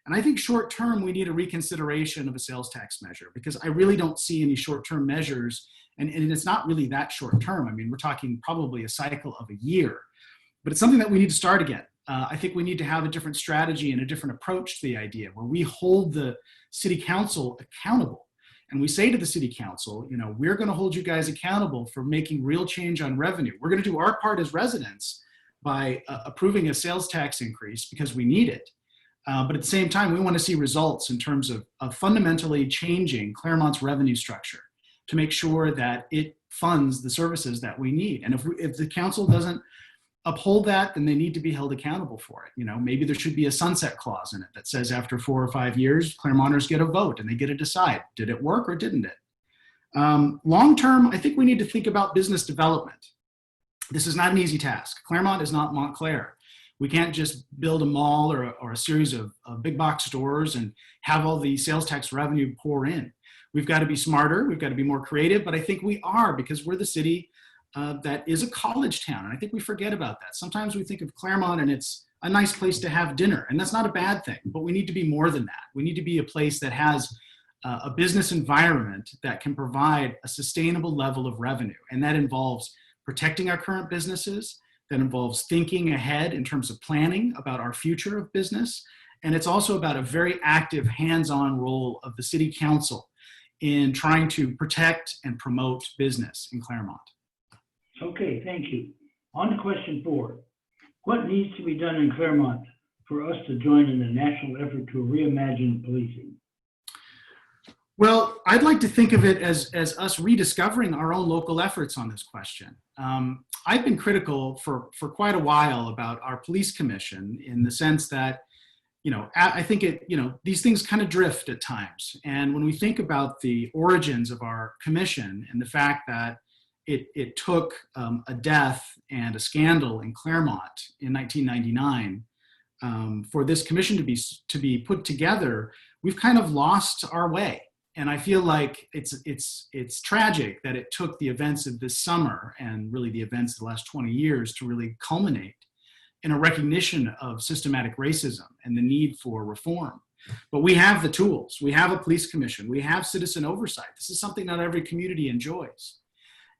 And I think short term, we need a reconsideration of a sales tax measure, because I really don't see any short term measures. And it's not really that short term. I mean, we're talking probably a cycle of a year. But it's something that we need to start again. I think we need to have a different strategy and a different approach to the idea where we hold the city council accountable. And we say to the city council, you know, we're going to hold you guys accountable for making real change on revenue. We're going to do our part as residents by approving a sales tax increase because we need it. But at the same time, we want to see results in terms of fundamentally changing Claremont's revenue structure to make sure that it funds the services that we need. And if the council doesn't uphold that, then they need to be held accountable for it. You know, maybe there should be a sunset clause in it that says after 4 or 5 years, Claremonters get a vote and they get to decide, did it work or didn't it? Long term, I think we need to think about business development. This is not an easy task. Claremont is not Montclair. We can't just build a mall or a series of big box stores and have all the sales tax revenue pour in. We've got to be smarter. We've got to be more creative, but I think we are, because we're the city that is a college town. And I think we forget about that. Sometimes we think of Claremont and it's a nice place to have dinner, and that's not a bad thing, but we need to be more than that. We need to be a place that has a business environment that can provide a sustainable level of revenue. And that involves protecting our current businesses, that involves thinking ahead in terms of planning about our future of business. And it's also about a very active hands-on role of the city council in trying to protect and promote business in Claremont. Okay, thank you. On to question 4. What needs to be done in Claremont for us to join in the national effort to reimagine policing? Well, I'd like to think of it as us rediscovering our own local efforts on this question. I've been critical for quite a while about our police commission, in the sense that, you know, I think these things kind of drift at times. And when we think about the origins of our commission and the fact that it took a death and a scandal in Claremont in 1999 for this commission to be put together, we've kind of lost our way. And I feel like it's tragic that it took the events of this summer and really the events of the last 20 years to really culminate in a recognition of systematic racism and the need for reform. But we have the tools. We have a police commission. We have citizen oversight. This is something not every community enjoys.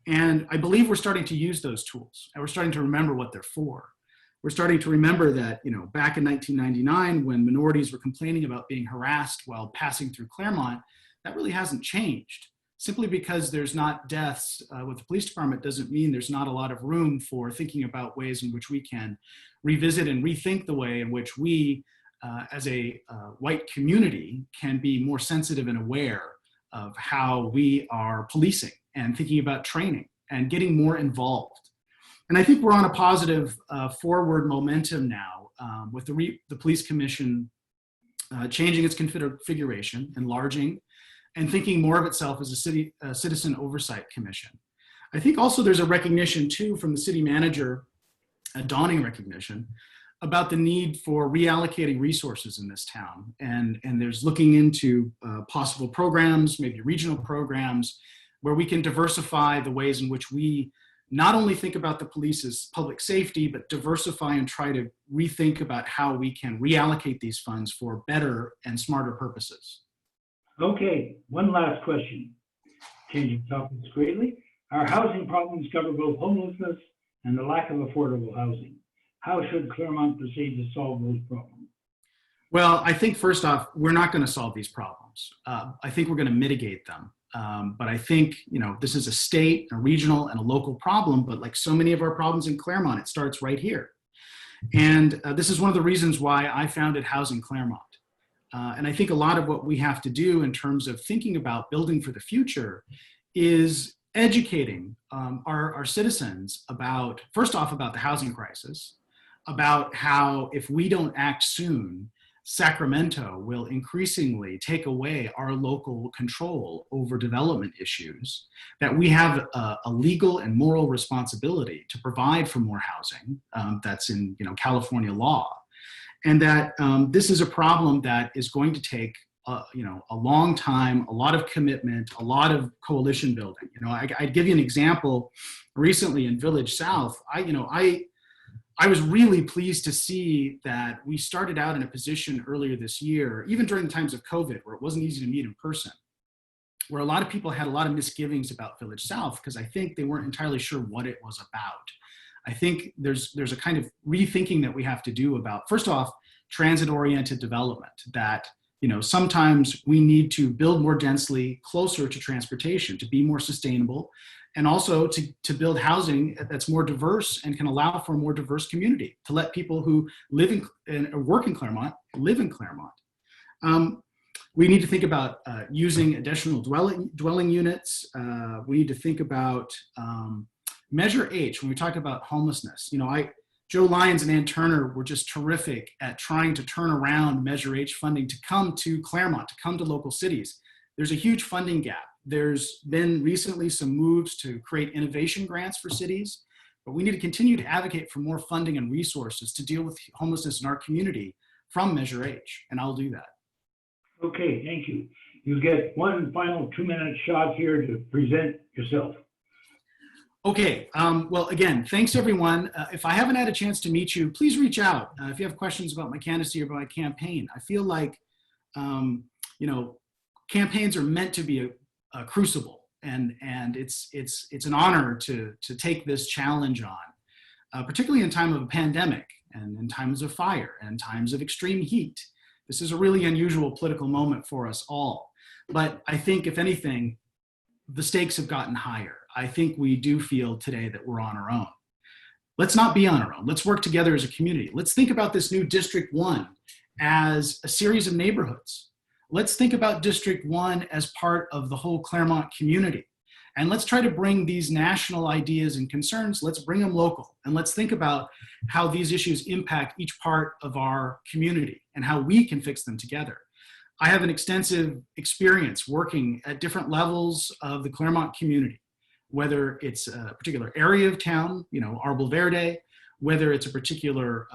And I believe we're starting to use those tools, and we're starting to remember what they're for. We're starting to remember that, back in 1999, when minorities were complaining about being harassed while passing through Claremont, that really hasn't changed. Simply because there's not deaths with the police department doesn't mean there's not a lot of room for thinking about ways in which we can revisit and rethink the way in which we, as a white community, can be more sensitive and aware of how we are policing and thinking about training and getting more involved. And I think we're on a positive forward momentum now with the police commission changing its configuration, enlarging, and thinking more of itself as a citizen oversight commission. I think also there's a recognition too from the city manager, a dawning recognition about the need for reallocating resources in this town. And there's looking into possible programs, maybe regional programs, where we can diversify the ways in which we not only think about the police's public safety, but diversify and try to rethink about how we can reallocate these funds for better and smarter purposes. Okay, one last question. Changing topics greatly. Our housing problems cover both homelessness and the lack of affordable housing. How should Claremont proceed to solve those problems? Well, I think first off, we're not going to solve these problems. I think we're going to mitigate them. But I think, this is a state, a regional, and a local problem, but like so many of our problems in Claremont, it starts right here. And this is one of the reasons why I founded Housing Claremont. And I think a lot of what we have to do in terms of thinking about building for the future is educating our citizens about, first off, about the housing crisis, about how if we don't act soon, Sacramento will increasingly take away our local control over development issues, that we have a legal and moral responsibility to provide for more housing that's in California law. And that this is a problem that is going to take a long time, a lot of commitment, a lot of coalition building. I'd give you an example. Recently in Village South, I was really pleased to see that we started out in a position earlier this year, even during the times of COVID, where it wasn't easy to meet in person, where a lot of people had a lot of misgivings about Village South because I think they weren't entirely sure what it was about. I think there's a kind of rethinking that we have to do about, first off, transit-oriented development, that sometimes we need to build more densely closer to transportation to be more sustainable, and also to build housing that's more diverse and can allow for a more diverse community, to let people who live in and work in Claremont live in Claremont. We need to think about using additional dwelling units. We need to think about Measure H when we talk about homelessness. Joe Lyons and Ann Turner were just terrific at trying to turn around Measure H funding to come to Claremont, to come to local cities. There's a huge funding gap. There's been recently some moves to create innovation grants for cities, but we need to continue to advocate for more funding and resources to deal with homelessness in our community from Measure H, and I'll do that. Okay, thank you. You get one final 2-minute shot here to present yourself. Okay, well, again, thanks everyone. If I haven't had a chance to meet you, please reach out if you have questions about my candidacy or about my campaign. I feel like, campaigns are meant to be a crucible, and it's an honor to take this challenge on, particularly in time of a pandemic and in times of fire and times of extreme heat. This is a really unusual political moment for us all. But I think, if anything, the stakes have gotten higher. I think we do feel today that we're on our own. Let's not be on our own. Let's work together as a community. Let's think about this new District 1 as a series of neighborhoods. Let's think about District 1 as part of the whole Claremont community. And let's try to bring these national ideas and concerns, let's bring them local. And let's think about how these issues impact each part of our community and how we can fix them together. I have an extensive experience working at different levels of the Claremont community, whether it's a particular area of town, Arbol Verde, whether it's a particular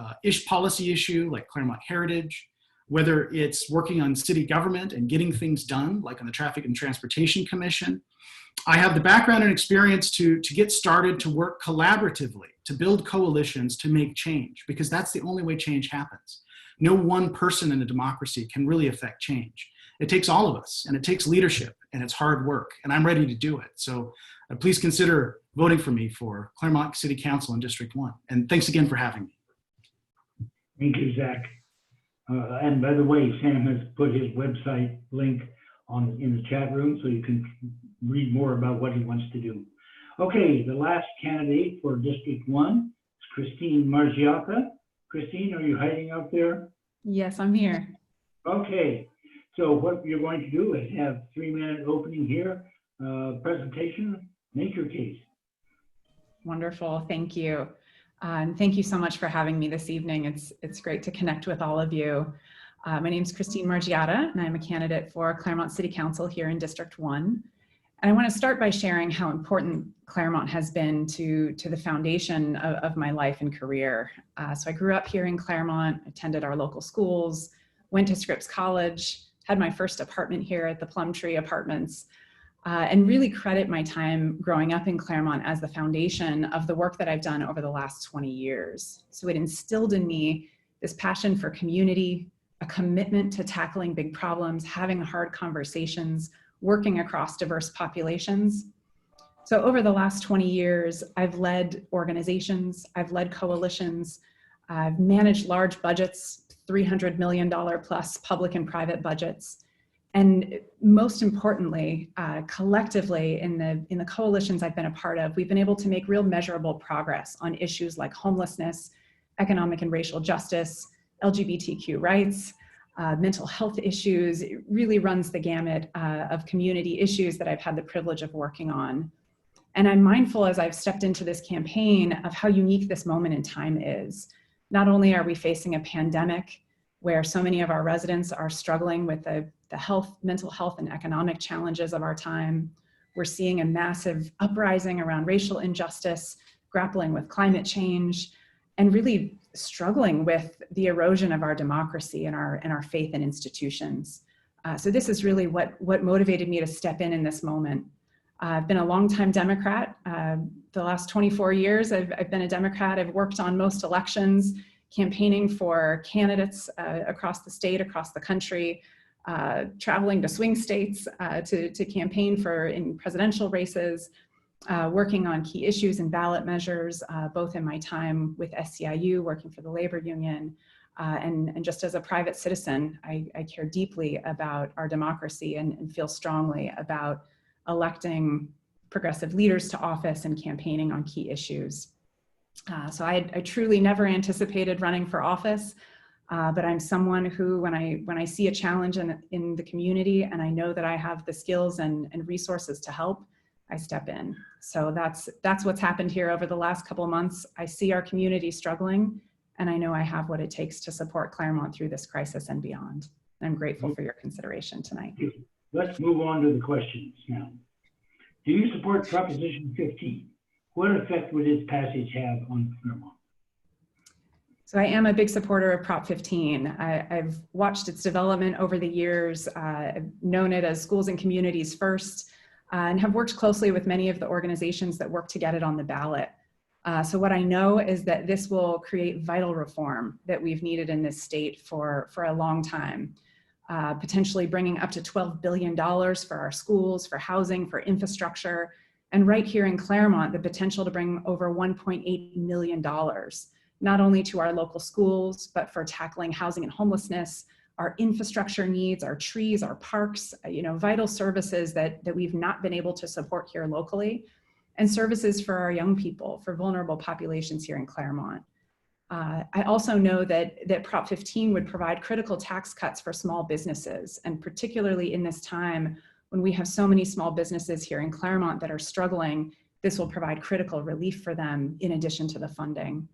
policy issue like Claremont Heritage, whether it's working on city government and getting things done, like on the Traffic and Transportation Commission. I have the background and experience to get started, to work collaboratively, to build coalitions, to make change, because that's the only way change happens. no one person in a democracy can really affect change. It takes all of us, and it takes leadership, and it's hard work, and I'm ready to do it. So please consider voting for me for Claremont City Council in District 1. And thanks again for having me. Thank you, Zach. And by the way, Sam has put his website link in the chat room, so you can read more about what he wants to do. Okay, the last candidate for District 1 is Christine Margiata. Christine, are you hiding out there? Yes, I'm here. Okay, so what you're going to do is have 3-minute opening here, presentation, make your case. Wonderful, thank you. And thank you so much for having me this evening. It's great to connect with all of you. My name is Christine Margiata, and I'm a candidate for Claremont City Council here in District 1. And I want to start by sharing how important Claremont has been to the foundation of my life and career. So I grew up here in Claremont, attended our local schools, went to Scripps College, had my first apartment here at the Plumtree Apartments, and really credit my time growing up in Claremont as the foundation of the work that I've done over the last 20 years. So it instilled in me this passion for community, a commitment to tackling big problems, having hard conversations, working across diverse populations. So over the last 20 years, I've led organizations, I've led coalitions, I've managed large budgets, $300 million plus public and private budgets. And most importantly, collectively in the coalitions I've been a part of, we've been able to make real measurable progress on issues like homelessness, economic and racial justice, LGBTQ rights, mental health issues. It really runs the gamut of community issues that I've had the privilege of working on. And I'm mindful as I've stepped into this campaign of how unique this moment in time is. Not only are we facing a pandemic where so many of our residents are struggling with the mental health and economic challenges of our time, we're seeing a massive uprising around racial injustice, grappling with climate change, and really struggling with the erosion of our democracy and our faith in institutions. So this is really what motivated me to step in this moment. I've been a longtime Democrat. The last 24 years, I've been a Democrat. I've worked on most elections, campaigning for candidates across the state, across the country, traveling to swing states to campaign in presidential races, working on key issues and ballot measures, both in my time with SEIU, working for the labor union, and just as a private citizen, I care deeply about our democracy and feel strongly about electing progressive leaders to office and campaigning on key issues. So I truly never anticipated running for office, but I'm someone who, when I see a challenge in the community and I know that I have the skills and resources to help, I step in. So that's what's happened here over the last couple of months. I see our community struggling, and I know I have what it takes to support Claremont through this crisis and beyond. I'm grateful for your consideration tonight. Let's move on to the questions now. Do you support Proposition 15? What effect would its passage have on Claremont? So I am a big supporter of Prop 15. I've watched its development over the years. I've known it as Schools and Communities First, and have worked closely with many of the organizations that work to get it on the ballot. So what I know is that this will create vital reform that we've needed in this state for a long time. Potentially bringing up to $12 billion for our schools, for housing, for infrastructure, and right here in Claremont, the potential to bring over $1.8 million, not only to our local schools, but for tackling housing and homelessness, our infrastructure needs, our trees, our parks, vital services that we've not been able to support here locally, and services for our young people, for vulnerable populations here in Claremont. I also know that Prop 15 would provide critical tax cuts for small businesses, and particularly in this time when we have so many small businesses here in Claremont that are struggling, this will provide critical relief for them in addition to the funding.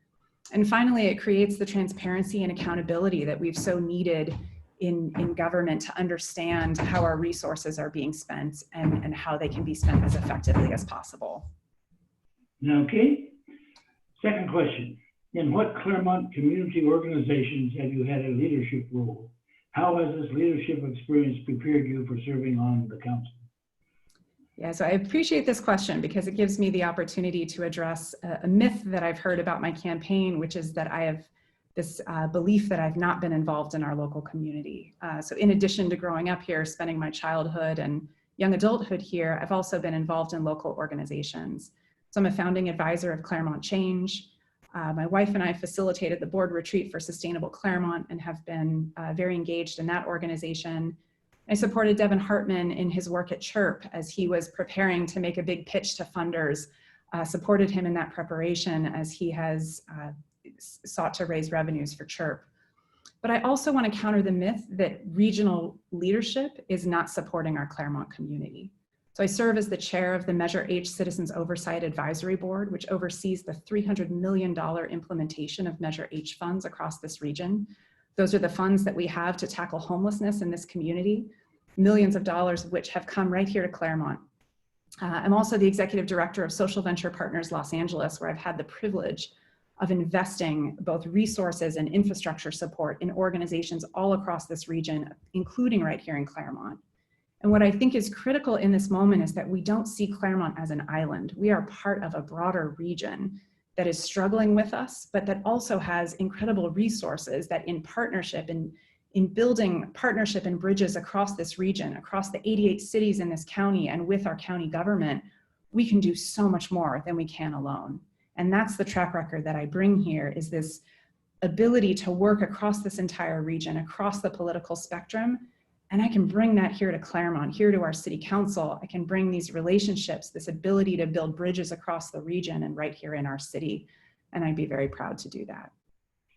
And finally, it creates the transparency and accountability that we've so needed in government to understand how our resources are being spent and how they can be spent as effectively as possible. Okay. Second question. In what Claremont community organizations have you had a leadership role? How has this leadership experience prepared you for serving on the council? Yeah, so I appreciate this question because it gives me the opportunity to address a myth that I've heard about my campaign, which is that I have this belief that I've not been involved in our local community. So in addition to growing up here, spending my childhood and young adulthood here, I've also been involved in local organizations. So I'm a founding advisor of Claremont Change. My wife and I facilitated the board retreat for Sustainable Claremont and have been very engaged in that organization. I supported Devin Hartman in his work at CHIRP as he was preparing to make a big pitch to funders, supported him in that preparation as he has sought to raise revenues for CHIRP. But I also want to counter the myth that regional leadership is not supporting our Claremont community. So I serve as the chair of the Measure H Citizens Oversight Advisory Board, which oversees the $300 million implementation of Measure H funds across this region. Those are the funds that we have to tackle homelessness in this community, millions of dollars of which have come right here to Claremont. I'm also the executive director of Social Venture Partners Los Angeles, where I've had the privilege of investing both resources and infrastructure support in organizations all across this region, including right here in Claremont. And what I think is critical in this moment is that we don't see Claremont as an island. We are part of a broader region that is struggling with us, but that also has incredible resources that in partnership, in building partnership and bridges across this region, across the 88 cities in this county and with our county government, we can do so much more than we can alone. And that's the track record that I bring here, is this ability to work across this entire region, across the political spectrum. And I can bring that here to Claremont, here to our city council. I can bring these relationships, this ability to build bridges across the region and right here in our city. And I'd be very proud to do that.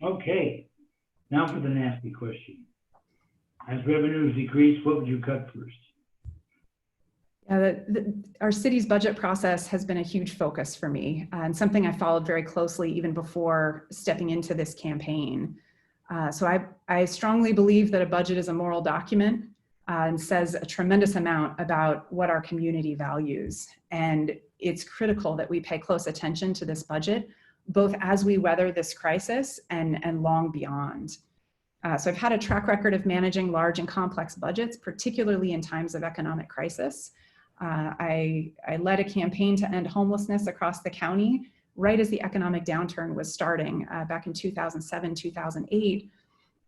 Okay, now for the nasty question. As revenues decrease, what would you cut first? Our city's budget process has been a huge focus for me, and something I followed very closely even before stepping into this campaign. So I strongly believe that a budget is a moral document and says a tremendous amount about what our community values. And it's critical that we pay close attention to this budget, both as we weather this crisis and long beyond. So I've had a track record of managing large and complex budgets, particularly in times of economic crisis. I led a campaign to end homelessness across the county right as the economic downturn was starting back in 2007, 2008.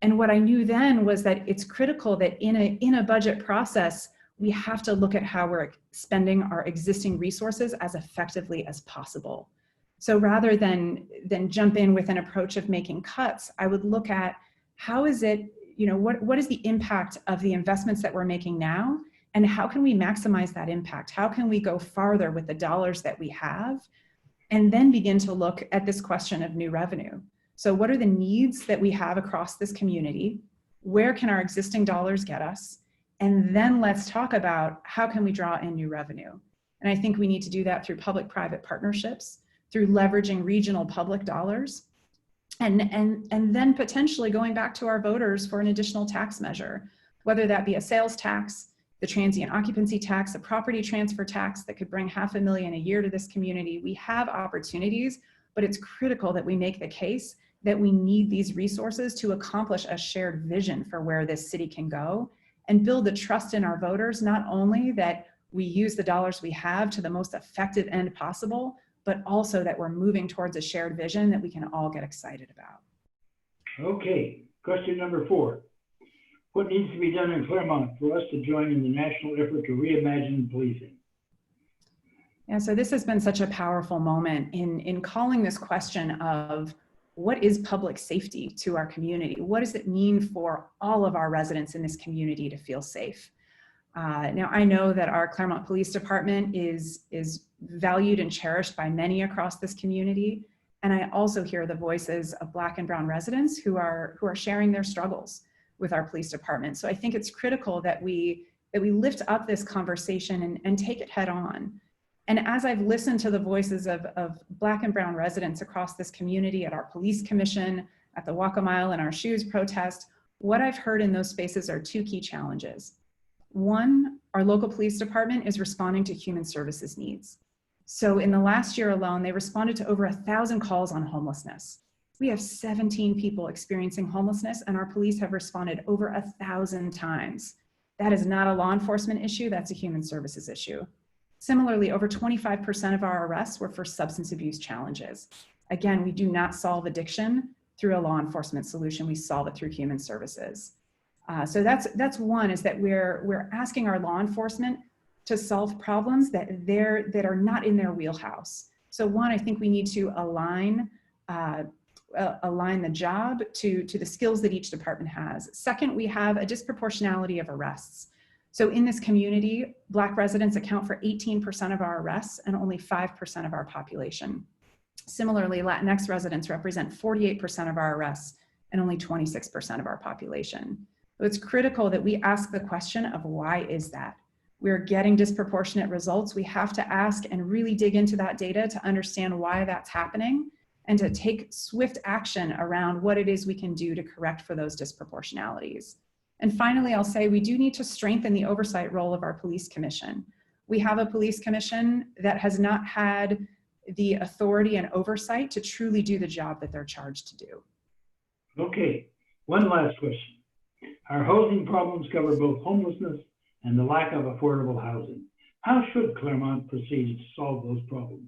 And what I knew then was that it's critical that in a budget process, we have to look at how we're spending our existing resources as effectively as possible. So rather than jump in with an approach of making cuts, I would look at how is it, what is the impact of the investments that we're making now, and how can we maximize that impact? How can we go farther with the dollars that we have? And then begin to look at this question of new revenue. So what are the needs that we have across this community? Where can our existing dollars get us? And then let's talk about how can we draw in new revenue? And I think we need to do that through public-private partnerships, through leveraging regional public dollars, and then potentially going back to our voters for an additional tax measure, whether that be a sales tax, the transient occupancy tax, a property transfer tax that could bring $500,000 a year to this community. We have opportunities, but it's critical that we make the case that we need these resources to accomplish a shared vision for where this city can go and build the trust in our voters, not only that we use the dollars we have to the most effective end possible, but also that we're moving towards a shared vision that we can all get excited about. Okay, question number 4. What needs to be done in Claremont for us to join in the national effort to reimagine policing? Yeah, so this has been such a powerful moment in calling this question of what is public safety to our community? What does it mean for all of our residents in this community to feel safe? Now, I know that our Claremont Police Department is valued and cherished by many across this community. And I also hear the voices of Black and Brown residents who are sharing their struggles with our police department. So I think it's critical that we lift up this conversation and take it head on. And as I've listened to the voices of Black and Brown residents across this community at our police commission, at the Walk a Mile in Our Shoes protest, what I've heard in those spaces are 2 key challenges. One, our local police department is responding to human services needs. So in the last year alone, they responded to over 1,000 calls on homelessness. We have 17 people experiencing homelessness, and our police have responded over 1,000 times. That is not a law enforcement issue, that's a human services issue. Similarly, over 25% of our arrests were for substance abuse challenges. Again, we do not solve addiction through a law enforcement solution. We solve it through human services. So that's one, is that we're asking our law enforcement to solve problems that are not in their wheelhouse. So one, I think we need to align the job to the skills that each department has. Second, we have a disproportionality of arrests. So in this community, Black residents account for 18% of our arrests and only 5% of our population. Similarly, Latinx residents represent 48% of our arrests and only 26% of our population. So it's critical that we ask the question of why is that? We're getting disproportionate results. We have to ask and really dig into that data to understand why that's happening and to take swift action around what it is we can do to correct for those disproportionalities. And finally, I'll say we do need to strengthen the oversight role of our police commission. We have a police commission that has not had the authority and oversight to truly do the job that they're charged to do. Okay, one last question. Our housing problems cover both homelessness and the lack of affordable housing. How should Claremont proceed to solve those problems?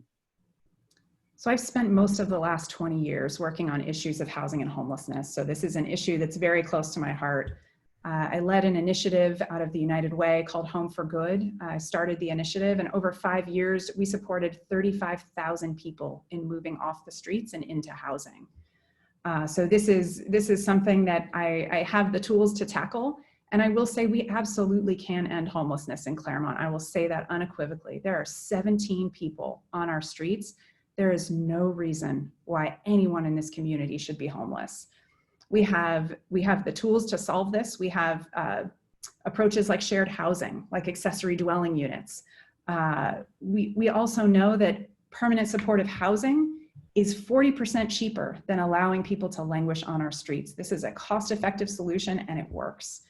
So I've spent most of the last 20 years working on issues of housing and homelessness. So this is an issue that's very close to my heart. I led an initiative out of the United Way called Home for Good. I started the initiative, and over 5 years, we supported 35,000 people in moving off the streets and into housing. So this is something that I have the tools to tackle. And I will say we absolutely can end homelessness in Claremont. I will say that unequivocally. There are 17 people on our streets. There is no reason why anyone in this community should be homeless. We have the tools to solve this. We have approaches like shared housing, like accessory dwelling units. We also know that permanent supportive housing is 40% cheaper than allowing people to languish on our streets. This is a cost-effective solution and it works.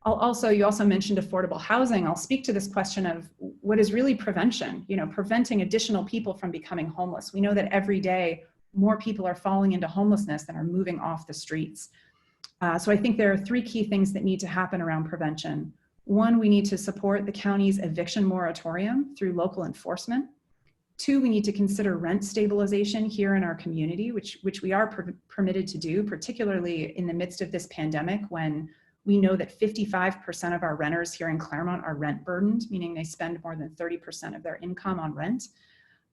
You also mentioned affordable housing. I'll speak to this question of what is really prevention, preventing additional people from becoming homeless. We know that every day more people are falling into homelessness than are moving off the streets. So I think there are 3 key things that need to happen around prevention. One, we need to support the county's eviction moratorium through local enforcement. 2, we need to consider rent stabilization here in our community, which we are permitted to do, particularly in the midst of this pandemic when we know that 55% of our renters here in Claremont are rent burdened, meaning they spend more than 30% of their income on rent.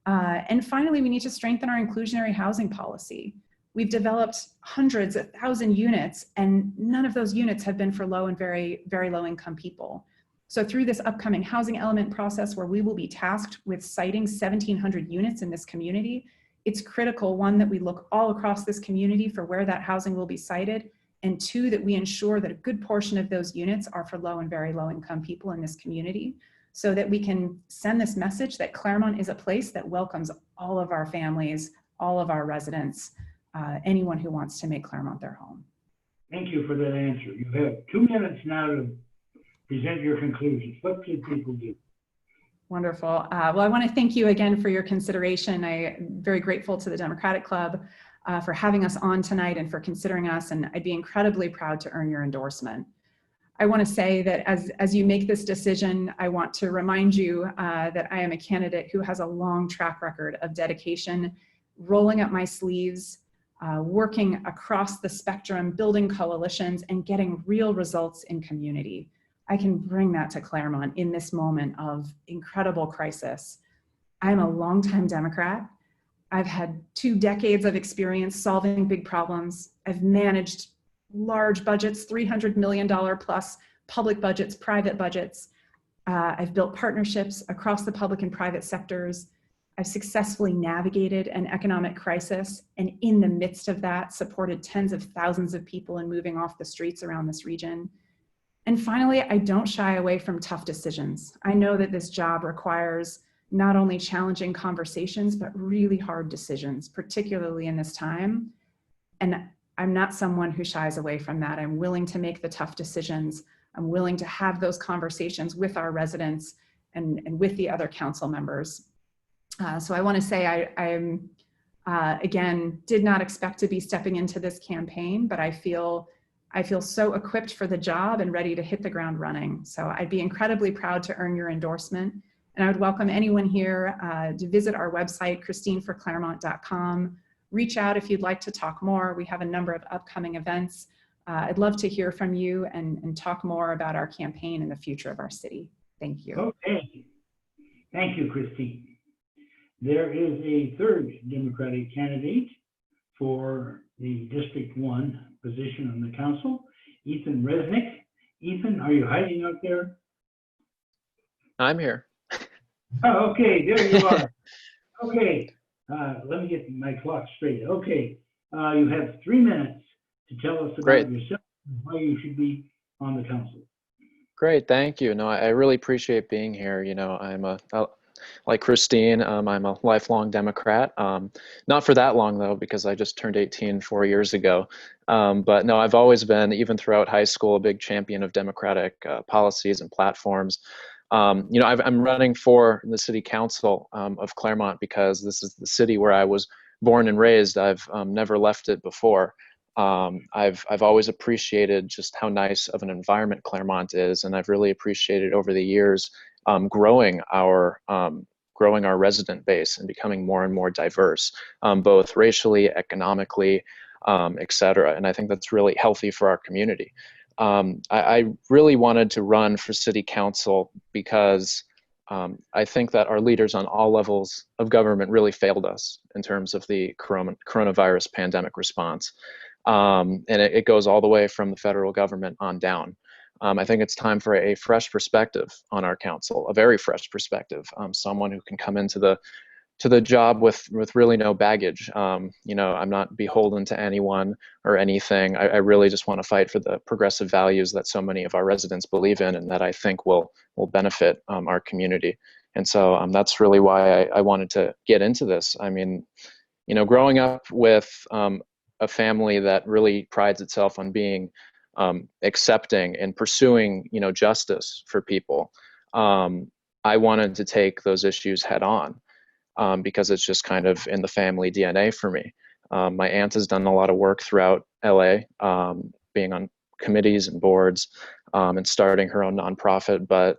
And finally, we need to strengthen our inclusionary housing policy. We've developed hundreds of thousand units, and none of those units have been for low and very, very low income people. So through this upcoming housing element process where we will be tasked with siting 1,700 units in this community, it's critical, 1, that we look all across this community for where that housing will be sited, and 2, that we ensure that a good portion of those units are for low and very low income people in this community, so that we can send this message that Claremont is a place that welcomes all of our families, all of our residents, anyone who wants to make Claremont their home. Thank you for that answer. You have 2 minutes now to present your conclusions. What should people do? Wonderful. Well, I want to thank you again for your consideration. I'm very grateful to the Democratic Club for having us on tonight and for considering us, and I'd be incredibly proud to earn your endorsement. I want to say that as you make this decision, I want to remind you that I am a candidate who has a long track record of dedication, rolling up my sleeves, working across the spectrum, building coalitions, and getting real results in community. I can bring that to Claremont in this moment of incredible crisis. I'm a longtime Democrat. I've had 2 decades of experience solving big problems. I've managed large budgets, $300 million plus public budgets, private budgets. I've built partnerships across the public and private sectors. I've successfully navigated an economic crisis, and in the midst of that, supported tens of thousands of people in moving off the streets around this region. And finally, I don't shy away from tough decisions. I know that this job requires not only challenging conversations, but really hard decisions, particularly in this time. And I'm not someone who shies away from that. I'm willing to make the tough decisions. I'm willing to have those conversations with our residents and with the other council members. So I want to say I again, did not expect to be stepping into this campaign, but I feel so equipped for the job and ready to hit the ground running. So I'd be incredibly proud to earn your endorsement. And I would welcome anyone here to visit our website, christineforclaremont.com. reach out if you'd like to talk more. We have a number of upcoming events. I'd love to hear from you and talk more about our campaign and the future of our city. Thank you. Okay. Thank you, Christine. There is a third Democratic candidate for the District 1 position on the council, Ethan Resnick. Ethan, are you hiding out there? I'm here. Oh, okay, there you are. Okay, let me get my clock straight. Okay, you have 3 minutes to tell us about Great. yourself and why you should be on the council. Great, thank you. No, I really appreciate being here. You know, like Christine, I'm a lifelong Democrat. Not for that long though, because I just turned 18 4 years ago. But no, I've always been, even throughout high school, a big champion of democratic policies and platforms. You know, I'm running for the city council of Claremont because this is the city where I was born and raised. I've never left it before. I've always appreciated just how nice of an environment Claremont is, and I've really appreciated over the years growing our resident base and becoming more and more diverse, both racially, economically, et cetera. And I think that's really healthy for our community. I really wanted to run for city council because I think that our leaders on all levels of government really failed us in terms of the coronavirus pandemic response. And it goes all the way from the federal government on down. I think it's time for a fresh perspective on our council, a very fresh perspective, someone who can come into the job with really no baggage. You know, I'm not beholden to anyone or anything. I really just want to fight for the progressive values that so many of our residents believe in and that I think will benefit our community. And so that's really why I wanted to get into this. I mean, you know, growing up with a family that really prides itself on being accepting and pursuing, you know, justice for people, I wanted to take those issues head on. Because it's just kind of in the family DNA for me. My aunt has done a lot of work throughout LA, being on committees and boards, and starting her own nonprofit, but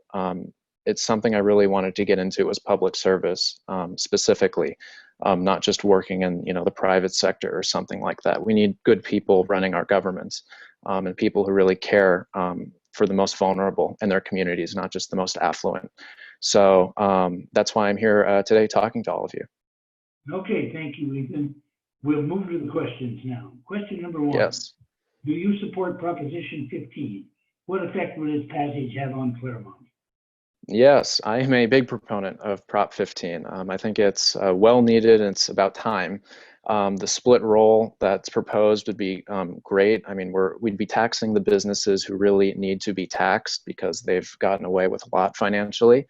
it's something I really wanted to get into was public service, specifically, not just working in, you know, the private sector or something like that. We need good people running our governments, and people who really care for the most vulnerable in their communities, not just the most affluent. So that's why I'm here today talking to all of you. Okay, thank you, Ethan. We'll move to the questions now. Question number 1. Yes. Do you support Proposition 15? What effect will its passage have on Claremont? Yes, I am a big proponent of Prop 15. I think it's well needed and it's about time. The split roll that's proposed would be great. I mean, we'd be taxing the businesses who really need to be taxed because they've gotten away with a lot financially.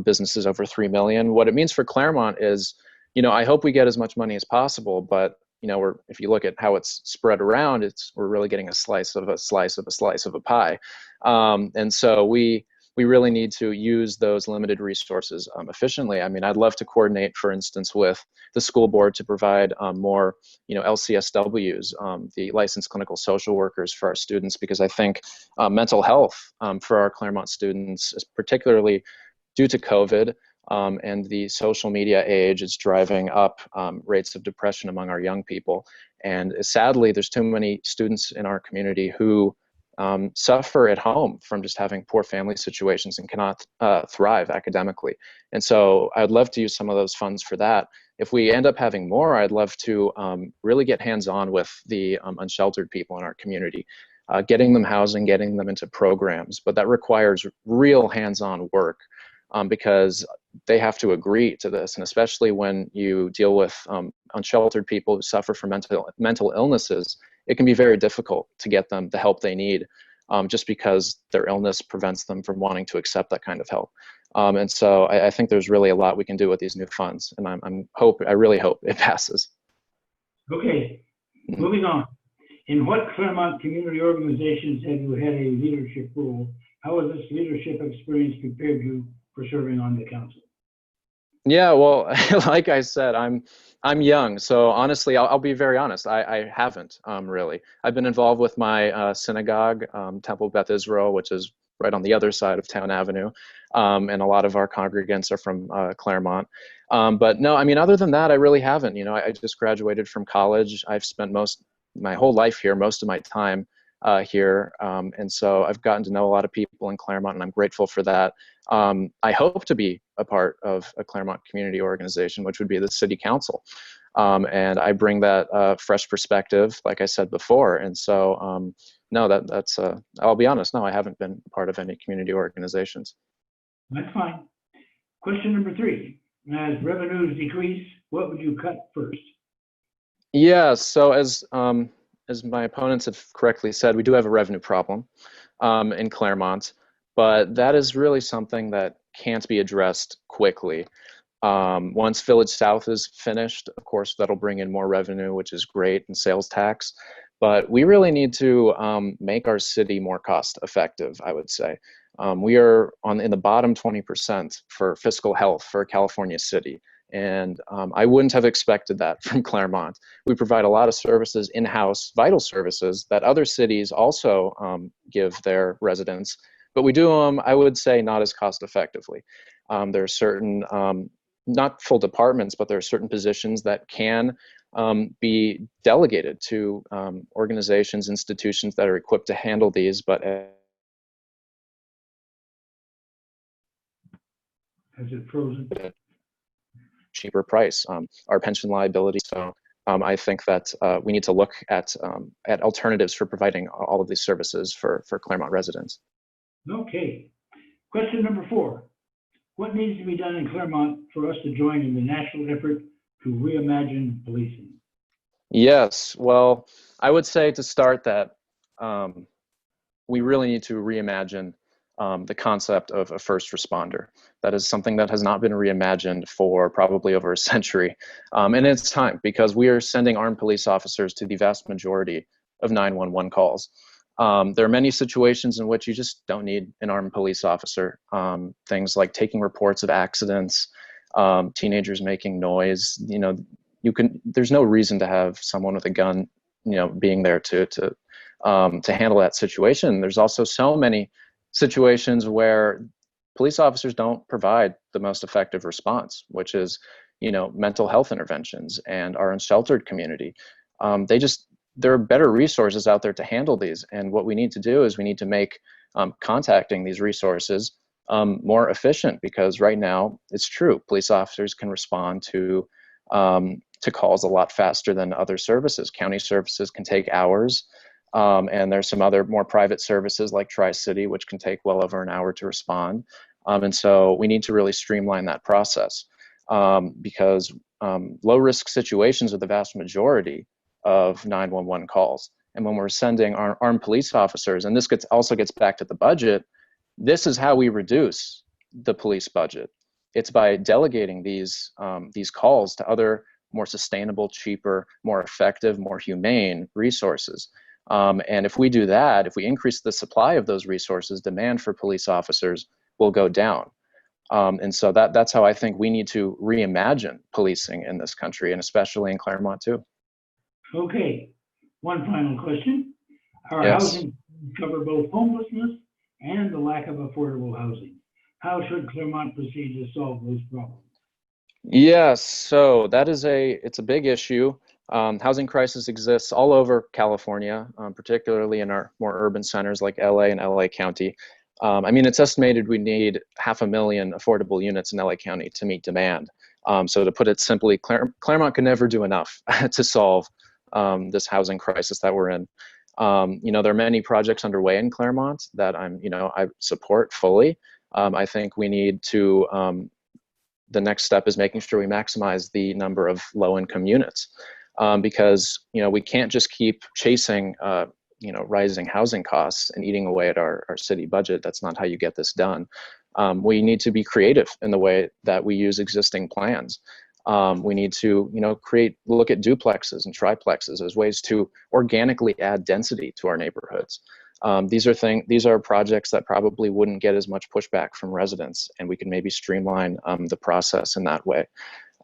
Businesses over 3 million. What it means for Claremont is, you know, I hope we get as much money as possible, but you know, if you look at how it's spread around, we're really getting a slice of a slice of a slice of a pie. And so we really need to use those limited resources efficiently. I mean, I'd love to coordinate, for instance, with the school board to provide more, you know, LCSWs, the licensed clinical social workers for our students, because I think mental health for our Claremont students, particularly due to COVID and the social media age, is driving up rates of depression among our young people. And sadly, there's too many students in our community who suffer at home from just having poor family situations and cannot thrive academically. And so I'd love to use some of those funds for that. If we end up having more, I'd love to really get hands-on with the unsheltered people in our community, getting them housing, getting them into programs, but that requires real hands-on work because they have to agree to this. And especially when you deal with unsheltered people who suffer from mental illnesses, it can be very difficult to get them the help they need just because their illness prevents them from wanting to accept that kind of help. And so I think there's really a lot we can do with these new funds, and I really hope it passes. Okay, moving on. In what Claremont community organizations have you had a leadership role? How has this leadership experience prepared you for serving on the council? Yeah, well, like I said, I'm young, so honestly, I'll be very honest. I haven't really. I've been involved with my synagogue, Temple Beth Israel, which is right on the other side of Town Avenue. And a lot of our congregants are from Claremont. But no, I mean, other than that, I really haven't. You know, I just graduated from college. I've spent my whole life here, most of my time here. And so I've gotten to know a lot of people in Claremont, and I'm grateful for that. I hope to be a part of a Claremont community organization, which would be the city council. And I bring that fresh perspective, like I said before. And so, no, that's, I'll be honest, no, I haven't been part of any community organizations. That's fine. Question number 3, as revenues decrease, what would you cut first? Yeah, so as my opponents have correctly said, we do have a revenue problem in Claremont, but that is really something that can't be addressed quickly. Once Village South is finished, of course, that'll bring in more revenue, which is great, and sales tax. But we really need to make our city more cost effective, I would say. We are in the bottom 20% for fiscal health for a California city. And I wouldn't have expected that from Claremont. We provide a lot of services in-house, vital services that other cities also give their residents, but we do them, I would say, not as cost effectively. There are certain, not full departments, but there are certain positions that can be delegated to organizations, institutions that are equipped to handle these, but Has it frozen? cheaper price, our pension liability. So I think that we need to look at alternatives for providing all of these services for Claremont residents. Okay. Question number 4. What needs to be done in Claremont for us to join in the national effort to reimagine policing? Yes, well, I would say to start that we really need to reimagine the concept of a first responder. That is something that has not been reimagined for probably over a century. And it's time, because we are sending armed police officers to the vast majority of 911 calls. There are many situations in which you just don't need an armed police officer. Things like taking reports of accidents, teenagers making noise. You know, there's no reason to have someone with a gun, you know, being there to handle that situation. There's also so many situations where police officers don't provide the most effective response, which is, you know, mental health interventions and our unsheltered community. There are better resources out there to handle these. And what we need to do is we need to make contacting these resources more efficient, because right now it's true, police officers can respond to calls a lot faster than other services. County services can take hours. And there's some other more private services like Tri-City, which can take well over an hour to respond. And so we need to really streamline that process because low-risk situations are the vast majority of 911 calls. And when we're sending our armed police officers, and this also gets back to the budget, this is how we reduce the police budget. It's by delegating these calls to other more sustainable, cheaper, more effective, more humane resources. And if we do that, if we increase the supply of those resources, demand for police officers will go down. And so that's how I think we need to reimagine policing in this country, and especially in Claremont too. Okay. One final question. Our Yes. housing cover both homelessness and the lack of affordable housing. How should Claremont proceed to solve those problems? Yes, so it's a big issue. Housing crisis exists all over California, particularly in our more urban centers like LA and LA County. I mean, it's estimated we need 500,000 affordable units in LA County to meet demand. So to put it simply, Claremont can never do enough to solve this housing crisis that we're in. You know, there are many projects underway in Claremont that I support fully. I think we need to, the next step is making sure we maximize the number of low-income units. Because, you know, we can't just keep chasing, rising housing costs and eating away at our city budget. That's not how you get this done. We need to be creative in the way that we use existing plans. We need to, look at duplexes and triplexes as ways to organically add density to our neighborhoods. These are projects that probably wouldn't get as much pushback from residents, and we can maybe streamline the process in that way.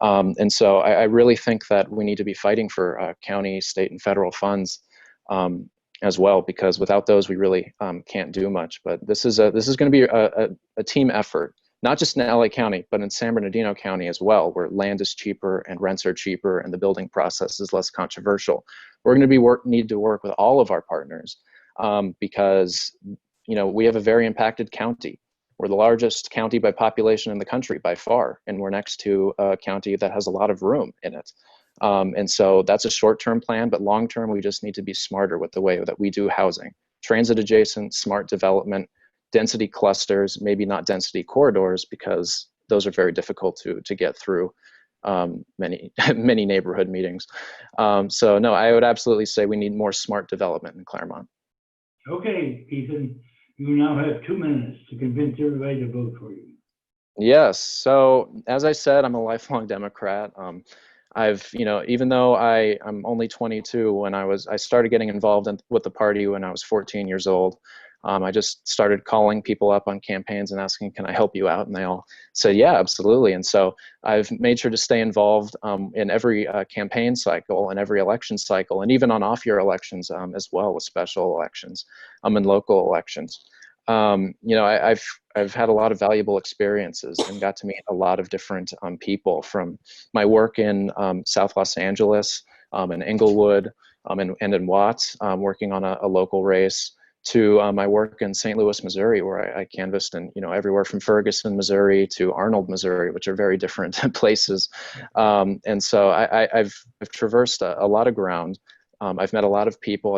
And so I really think that we need to be fighting for county, state, and federal funds as well, because without those, we really can't do much. But this is going to be a team effort, not just in LA County, but in San Bernardino County as well, where land is cheaper and rents are cheaper and the building process is less controversial. We're going to need to work with all of our partners because we have a very impacted county. We're the largest county by population in the country by far, and we're next to a county that has a lot of room in it. And so that's a short-term plan, but long-term, we just need to be smarter with the way that we do housing. Transit adjacent, smart development, density clusters, maybe not density corridors, because those are very difficult to get through many neighborhood meetings. So no, I would absolutely say we need more smart development in Claremont. Okay, Ethan, you now have 2 minutes to convince everybody to vote for you. Yes. So as I said, I'm a lifelong Democrat. Even though I'm only 22, when I started getting involved with the party when I was 14 years old. I just started calling people up on campaigns and asking, can I help you out? And they all said, yeah, absolutely. And so I've made sure to stay involved in every campaign cycle and every election cycle, and even on off-year elections as well, with special elections and local elections. I've had a lot of valuable experiences and got to meet a lot of different people, from my work in South Los Angeles, in Inglewood, and in Watts, working on a local race, to my work in St. Louis, Missouri, where I canvassed in everywhere from Ferguson, Missouri to Arnold, Missouri, which are very different places. And so I've traversed a lot of ground. I've met a lot of people.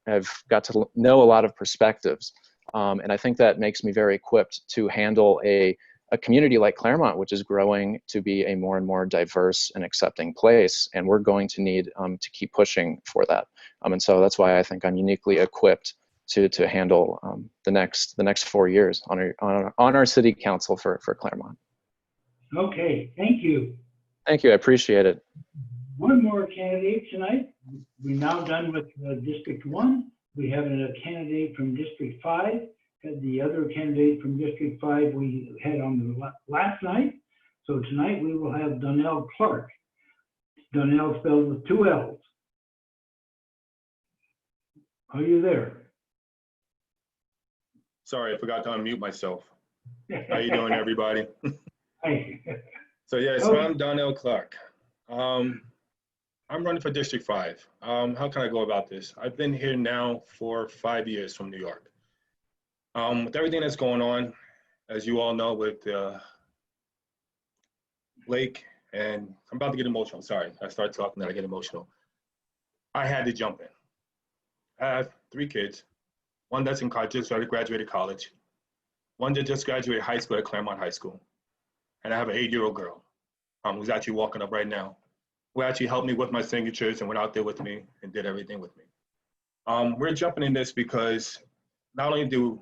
I've got to know a lot of perspectives. And I think that makes me very equipped to handle a community like Claremont, which is growing to be a more and more diverse and accepting place. And we're going to need to keep pushing for that. And so that's why I think I'm uniquely equipped to handle the next 4 years on our city council for Claremont. Okay, thank you. Thank you, I appreciate it. One more candidate tonight. We're now done with District 1. We have a candidate from District 5. The other candidate from District 5 we had on the last night. So tonight we will have Donnell Clark. Donnell spelled with 2 L's. Are you there? Sorry, I forgot to unmute myself. How you doing, everybody? Hey. So yes, I'm Donnell Clark. I'm running for District 5. How can I go about this? I've been here now for 5 years from New York. With everything that's going on, as you all know, with Lake, and I'm about to get emotional. Sorry, I start talking and I get emotional. I had to jump in. I have 3 kids. One that's in college, just graduated college. One that just graduated high school at Claremont High School. And I have an 8-year-old girl who's actually walking up right now, who actually helped me with my signatures and went out there with me and did everything with me. We're jumping in this because not only do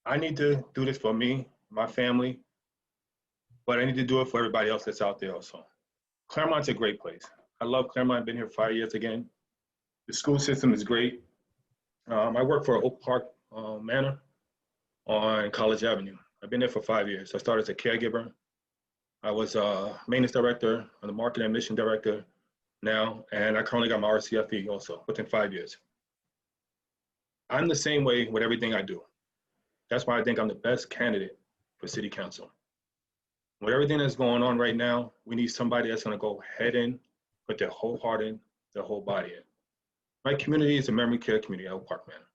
I need to do this for me, my family, but I need to do it for everybody else that's out there also. Claremont's a great place. I love Claremont. I've been here 5 years again. The school system is great. I work for Oak Park Manor on College Avenue. I've been there for 5 years. I started as a caregiver. I was maintenance director, I'm the marketing and mission director now, and I currently got my RCFE also within 5 years. I'm the same way with everything I do. That's why I think I'm the best candidate for city council. With everything that's going on right now, we need somebody that's gonna go head in, put their whole heart in, their whole body in. My community is a memory care community at Oak Park Manor.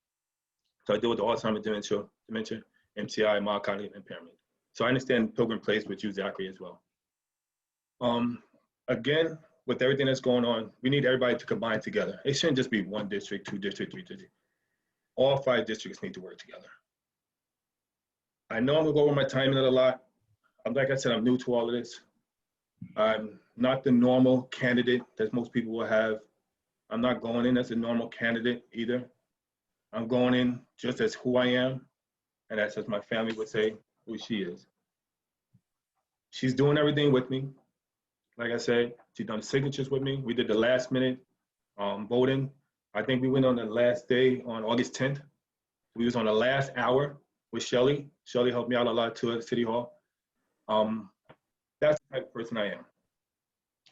So I deal with Alzheimer's, dementia, MCI, mild cognitive impairment. So I understand Pilgrim Place with you, Zachary, as well. Again, with everything that's going on, we need everybody to combine together. It shouldn't just be 1 district, 2 districts, 3 districts. All 5 districts need to work together. I know I'm gonna go over my time in it a lot. Like I said, I'm new to all of this. I'm not the normal candidate that most people will have. I'm not going in as a normal candidate either. I'm going in just as who I am, and that's as my family would say who she is. She's doing everything with me. Like I said, she's done the signatures with me. We did the last minute voting. I think we went on the last day on August 10th. We was on the last hour with Shelly. Shelly helped me out a lot too at City Hall. That's the type of person I am.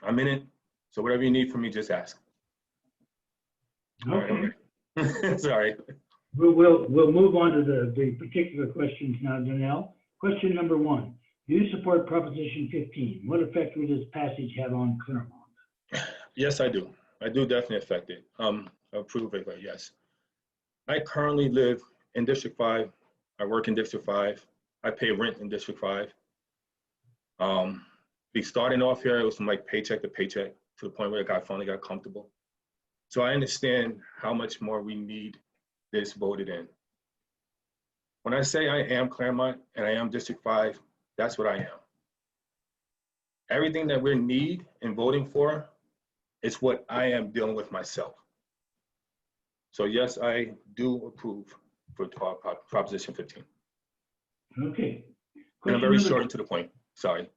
I'm in it, so whatever you need from me, just ask. Okay. Sorry. We'll move on to the particular questions now, Donnell. Question number 1. Do you support Proposition 15? What effect will this passage have on Claremont? Yes, I do. I do definitely affect it. Approve it, but yes. I currently live in District 5. I work in District 5. I pay rent in District 5. Be starting off here, it was from like paycheck to paycheck to the point where I finally got comfortable. So I understand how much more we need this voted in. When I say I am Claremont and I am District 5, that's what I am. Everything that we need in voting for is what I am dealing with myself. So yes, I do approve for Proposition 15. Okay. And I'm very short and to the point. Sorry.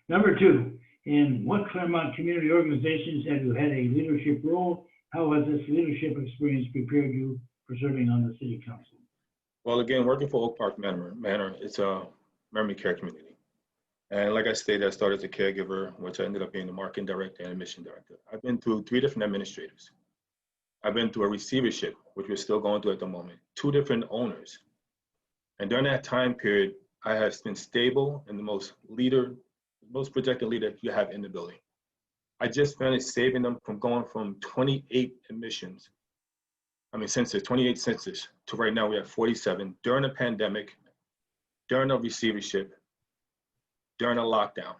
Number 2, in what Claremont community organizations have you had a leadership role? How has this leadership experience prepared you for serving on the city council? Well, again, working for Oak Park Manor, it's a memory care community. And like I stated, I started as a caregiver, which I ended up being the marketing director and admission director. I've been through 3 different administrators. I've been through a receivership, which we're still going through at the moment, 2 different owners. And during that time period, I have been stable and the most projected leader you have in the building. I just finished saving them from going from 28 admissions, census, 28 census, to right now we have 47 during a pandemic, during a receivership, during a lockdown.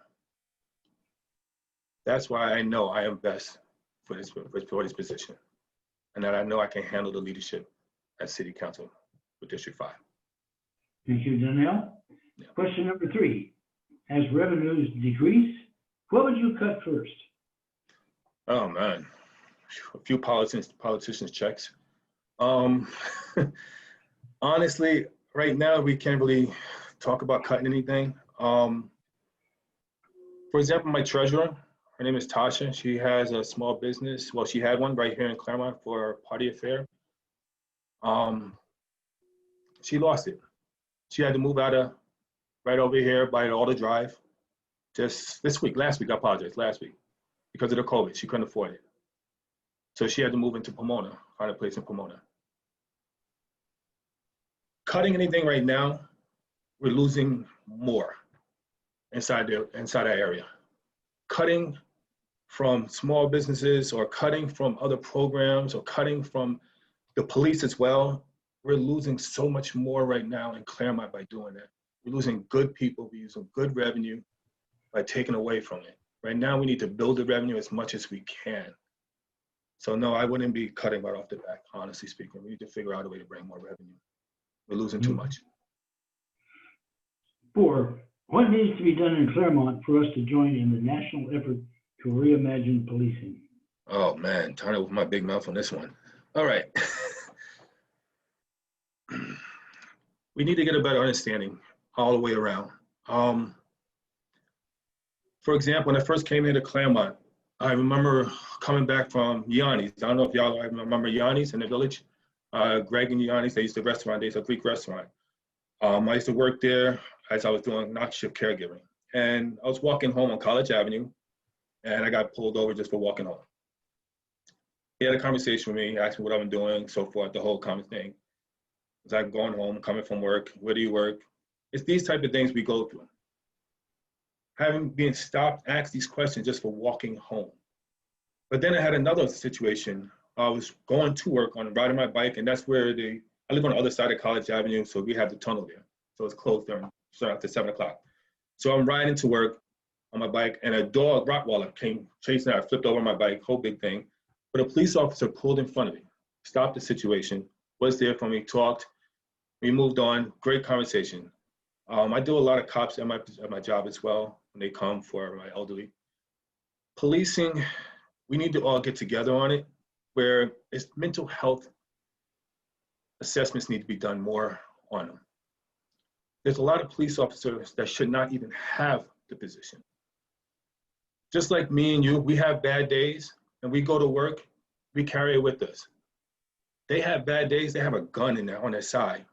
That's why I know I am best for this position, and that I know I can handle the leadership at City Council with District 5. Thank you, Donnell. Yeah. Question number 3. As revenues decrease, what would you cut first? Oh man, a few politicians' checks. Honestly, right now we can't really talk about cutting anything. For example, my treasurer, her name is Tasha. She has a small business. Well, she had one right here in Claremont for a party affair. She lost it. She had to move out of right over here by the Alder Drive. Just last week, I apologize, last week, because of the COVID, she couldn't afford it. So she had to move into Pomona, find a place in Pomona. Cutting anything right now, we're losing more inside that area. Cutting from small businesses or cutting from other programs or cutting from the police as well, we're losing so much more right now in Claremont by doing that. We're losing good people, we're using good revenue by taking away from it. Right now, we need to build the revenue as much as we can. So no, I wouldn't be cutting right off the back, honestly speaking. We need to figure out a way to bring more revenue. We're losing too much. 4, what needs to be done in Claremont for us to join in the national effort to reimagine policing? Oh man, trying to open my big mouth on this one. All right. We need to get a better understanding all the way around. For example, when I first came here to Claremont, I remember coming back from Yanni's. I don't know if y'all remember Yanni's in the village. Greg and Yanni's, they used to restaurant, they used to a Greek restaurant. I used to work there as I was doing night shift caregiving. And I was walking home on College Avenue, and I got pulled over just for walking home. He had a conversation with me, asked me what I've been doing, so forth, the whole common thing. It's like going home, coming from work, where do you work? It's these type of things we go through. Having been stopped, asked these questions just for walking home. But then I had another situation. I was going to work on riding my bike, and that's where I live on the other side of College Avenue, so we have the tunnel there. So it's closed during, starting after 7 o'clock. So I'm riding to work on my bike, and a dog, Rottweiler, came chasing out. I flipped over my bike, whole big thing. But a police officer pulled in front of me, stopped the situation, was there for me, talked. We moved on, great conversation. I do a lot of cops at my job as well when they come for my elderly. Policing, we need to all get together on it, where it's mental health assessments need to be done more on them. There's a lot of police officers that should not even have the position. Just like me and you, we have bad days and we go to work, we carry it with us. They have bad days, they have a gun on their side.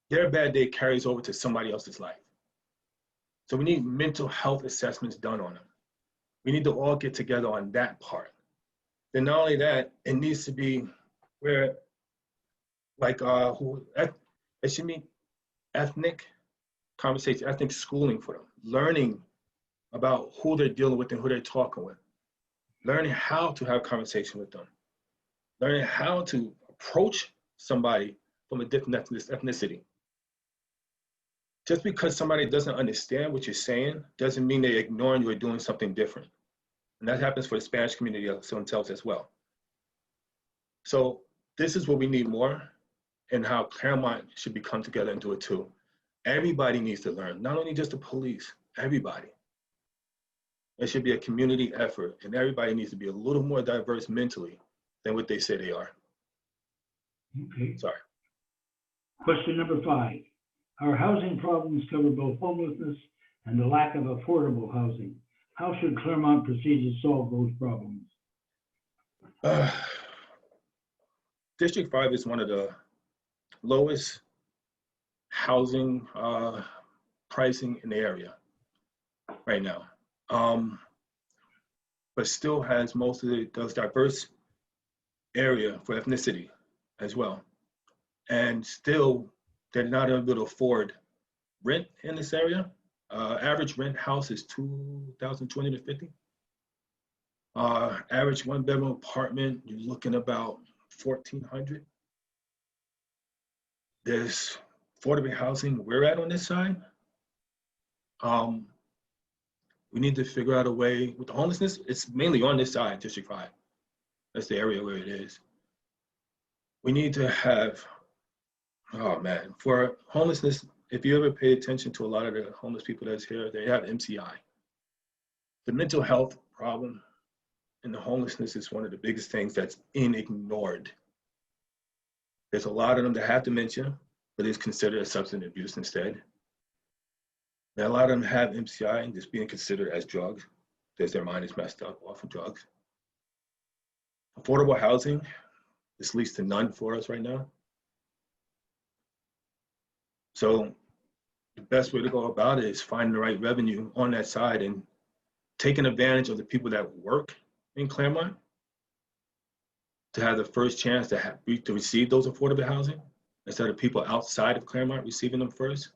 Their bad day carries over to somebody else's life. So we need mental health assessments done on them. We need to all get together on that part. then not only that, it needs to be where, like, it should be ethnic conversation, ethnic schooling for them, learning about who they're dealing with and who they're talking with, learning how to have conversation with them, learning how to approach somebody from a different ethnicity. Just because somebody doesn't understand what you're saying doesn't mean they're ignoring you or doing something different. And that happens for the Spanish community themselves as well. So this is what we need more, and how Claremont should be come together and do it too. Everybody needs to learn, not only just the police, everybody. It should be a community effort, and everybody needs to be a little more diverse mentally than what they say they are. Okay. Sorry. Question number 5. Our housing problems cover both homelessness and the lack of affordable housing. How should Claremont proceed to solve those problems? District 5 is one of the lowest housing pricing in the area right now, but still has most of those diverse area for ethnicity as well. And still, they're not able to afford rent in this area. Average rent house is $2,250. Average one-bedroom apartment, you're looking about $1,400. There's affordable housing we're at on this side. We need to figure out a way with the homelessness. It's mainly on this side, District 5. That's the area where it is. We need to have, oh man, for homelessness, if you ever pay attention to a lot of the homeless people that's here, they have MCI. The mental health problem and the homelessness is one of the biggest things that's ignored. There's a lot of them that have dementia, but it's considered as substance abuse instead. And a lot of them have MCI and just being considered as drugs because their mind is messed up off of drugs. Affordable housing, this leads to none for us right now. So the best way to go about it is finding the right revenue on that side and taking advantage of the people that work in Claremont to have the first chance to receive those affordable housing instead of people outside of Claremont receiving them first.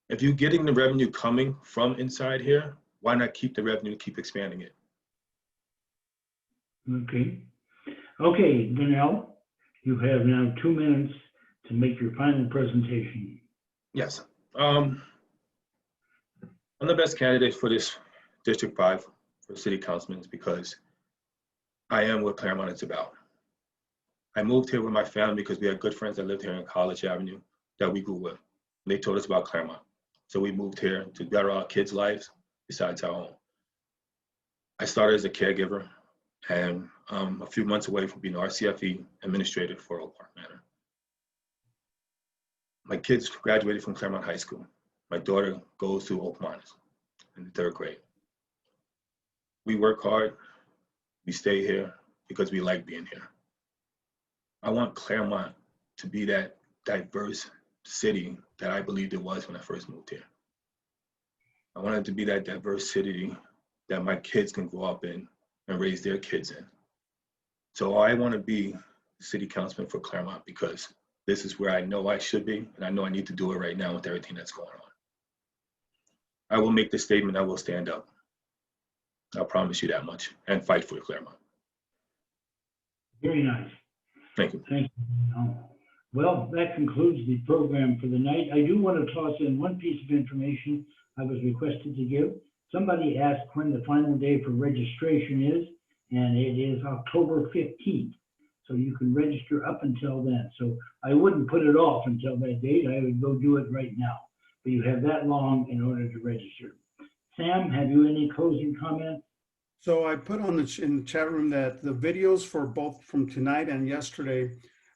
If you're getting the revenue coming from inside here, why not keep the revenue, keep expanding it? Okay. Okay, Donnell, you have now 2 minutes to make your final presentation. Yes. I'm the best candidate for this District 5 for city councilman because I am what Claremont is about. I moved here with my family because we had good friends that lived here in College Avenue that we grew with. They told us about Claremont. So we moved here to better our kids' lives besides our own. I started as a caregiver and a few months away from being RCFE administrator for Oak Park Manor. My kids graduated from Claremont High School. My daughter goes to Oak Miners in the 3rd grade. We work hard, we stay here because we like being here. I want Claremont to be that diverse city that I believed it was when I first moved here. I want it to be that diverse city that my kids can grow up in and raise their kids in. So I want to be the city councilman for Claremont because this is where I know I should be, and I know I need to do it right now with everything that's going on. I will make the statement, I will stand up. I'll promise you that much, and fight for Claremont. Very nice. Thank you. Thank you. Well, that concludes the program for the night. I do want to toss in one piece of information I was requested to give. Somebody asked when the final day for registration is, and it is October 15th. So you can register up until then. So I wouldn't put it off until that date. I would go do it right now. But you have that long in order to register. Sam, have you any closing comments? So I put on in the chat room that the videos for both from tonight and yesterday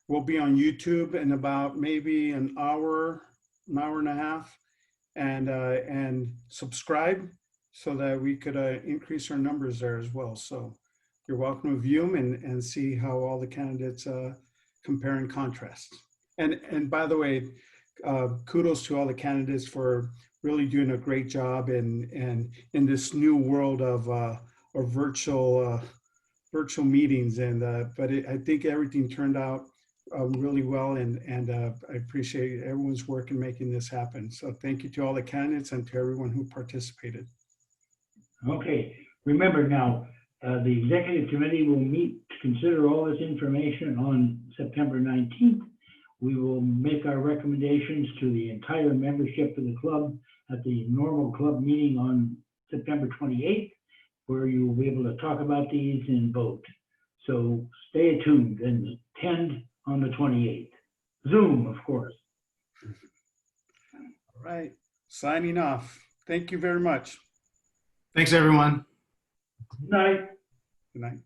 will be on YouTube in about maybe an hour and a half, and subscribe so that we could increase our numbers there as well. So you're welcome to view them and see how all the candidates compare and contrast. And by the way, kudos to all the candidates for really doing a great job in this new world of virtual virtual meetings, and but I think everything turned out really well, and I appreciate everyone's work in making this happen. So thank you to all the candidates and to everyone who participated. Okay, remember now, the executive committee will meet to consider all this information on September 19th. We will make our recommendations to the entire membership of the club at the normal club meeting on September 28th, where you will be able to talk about these and vote. So stay tuned and attend on the 28th. Zoom, of course. All right, signing off. Thank you very much. Thanks, everyone. Good night. Good night.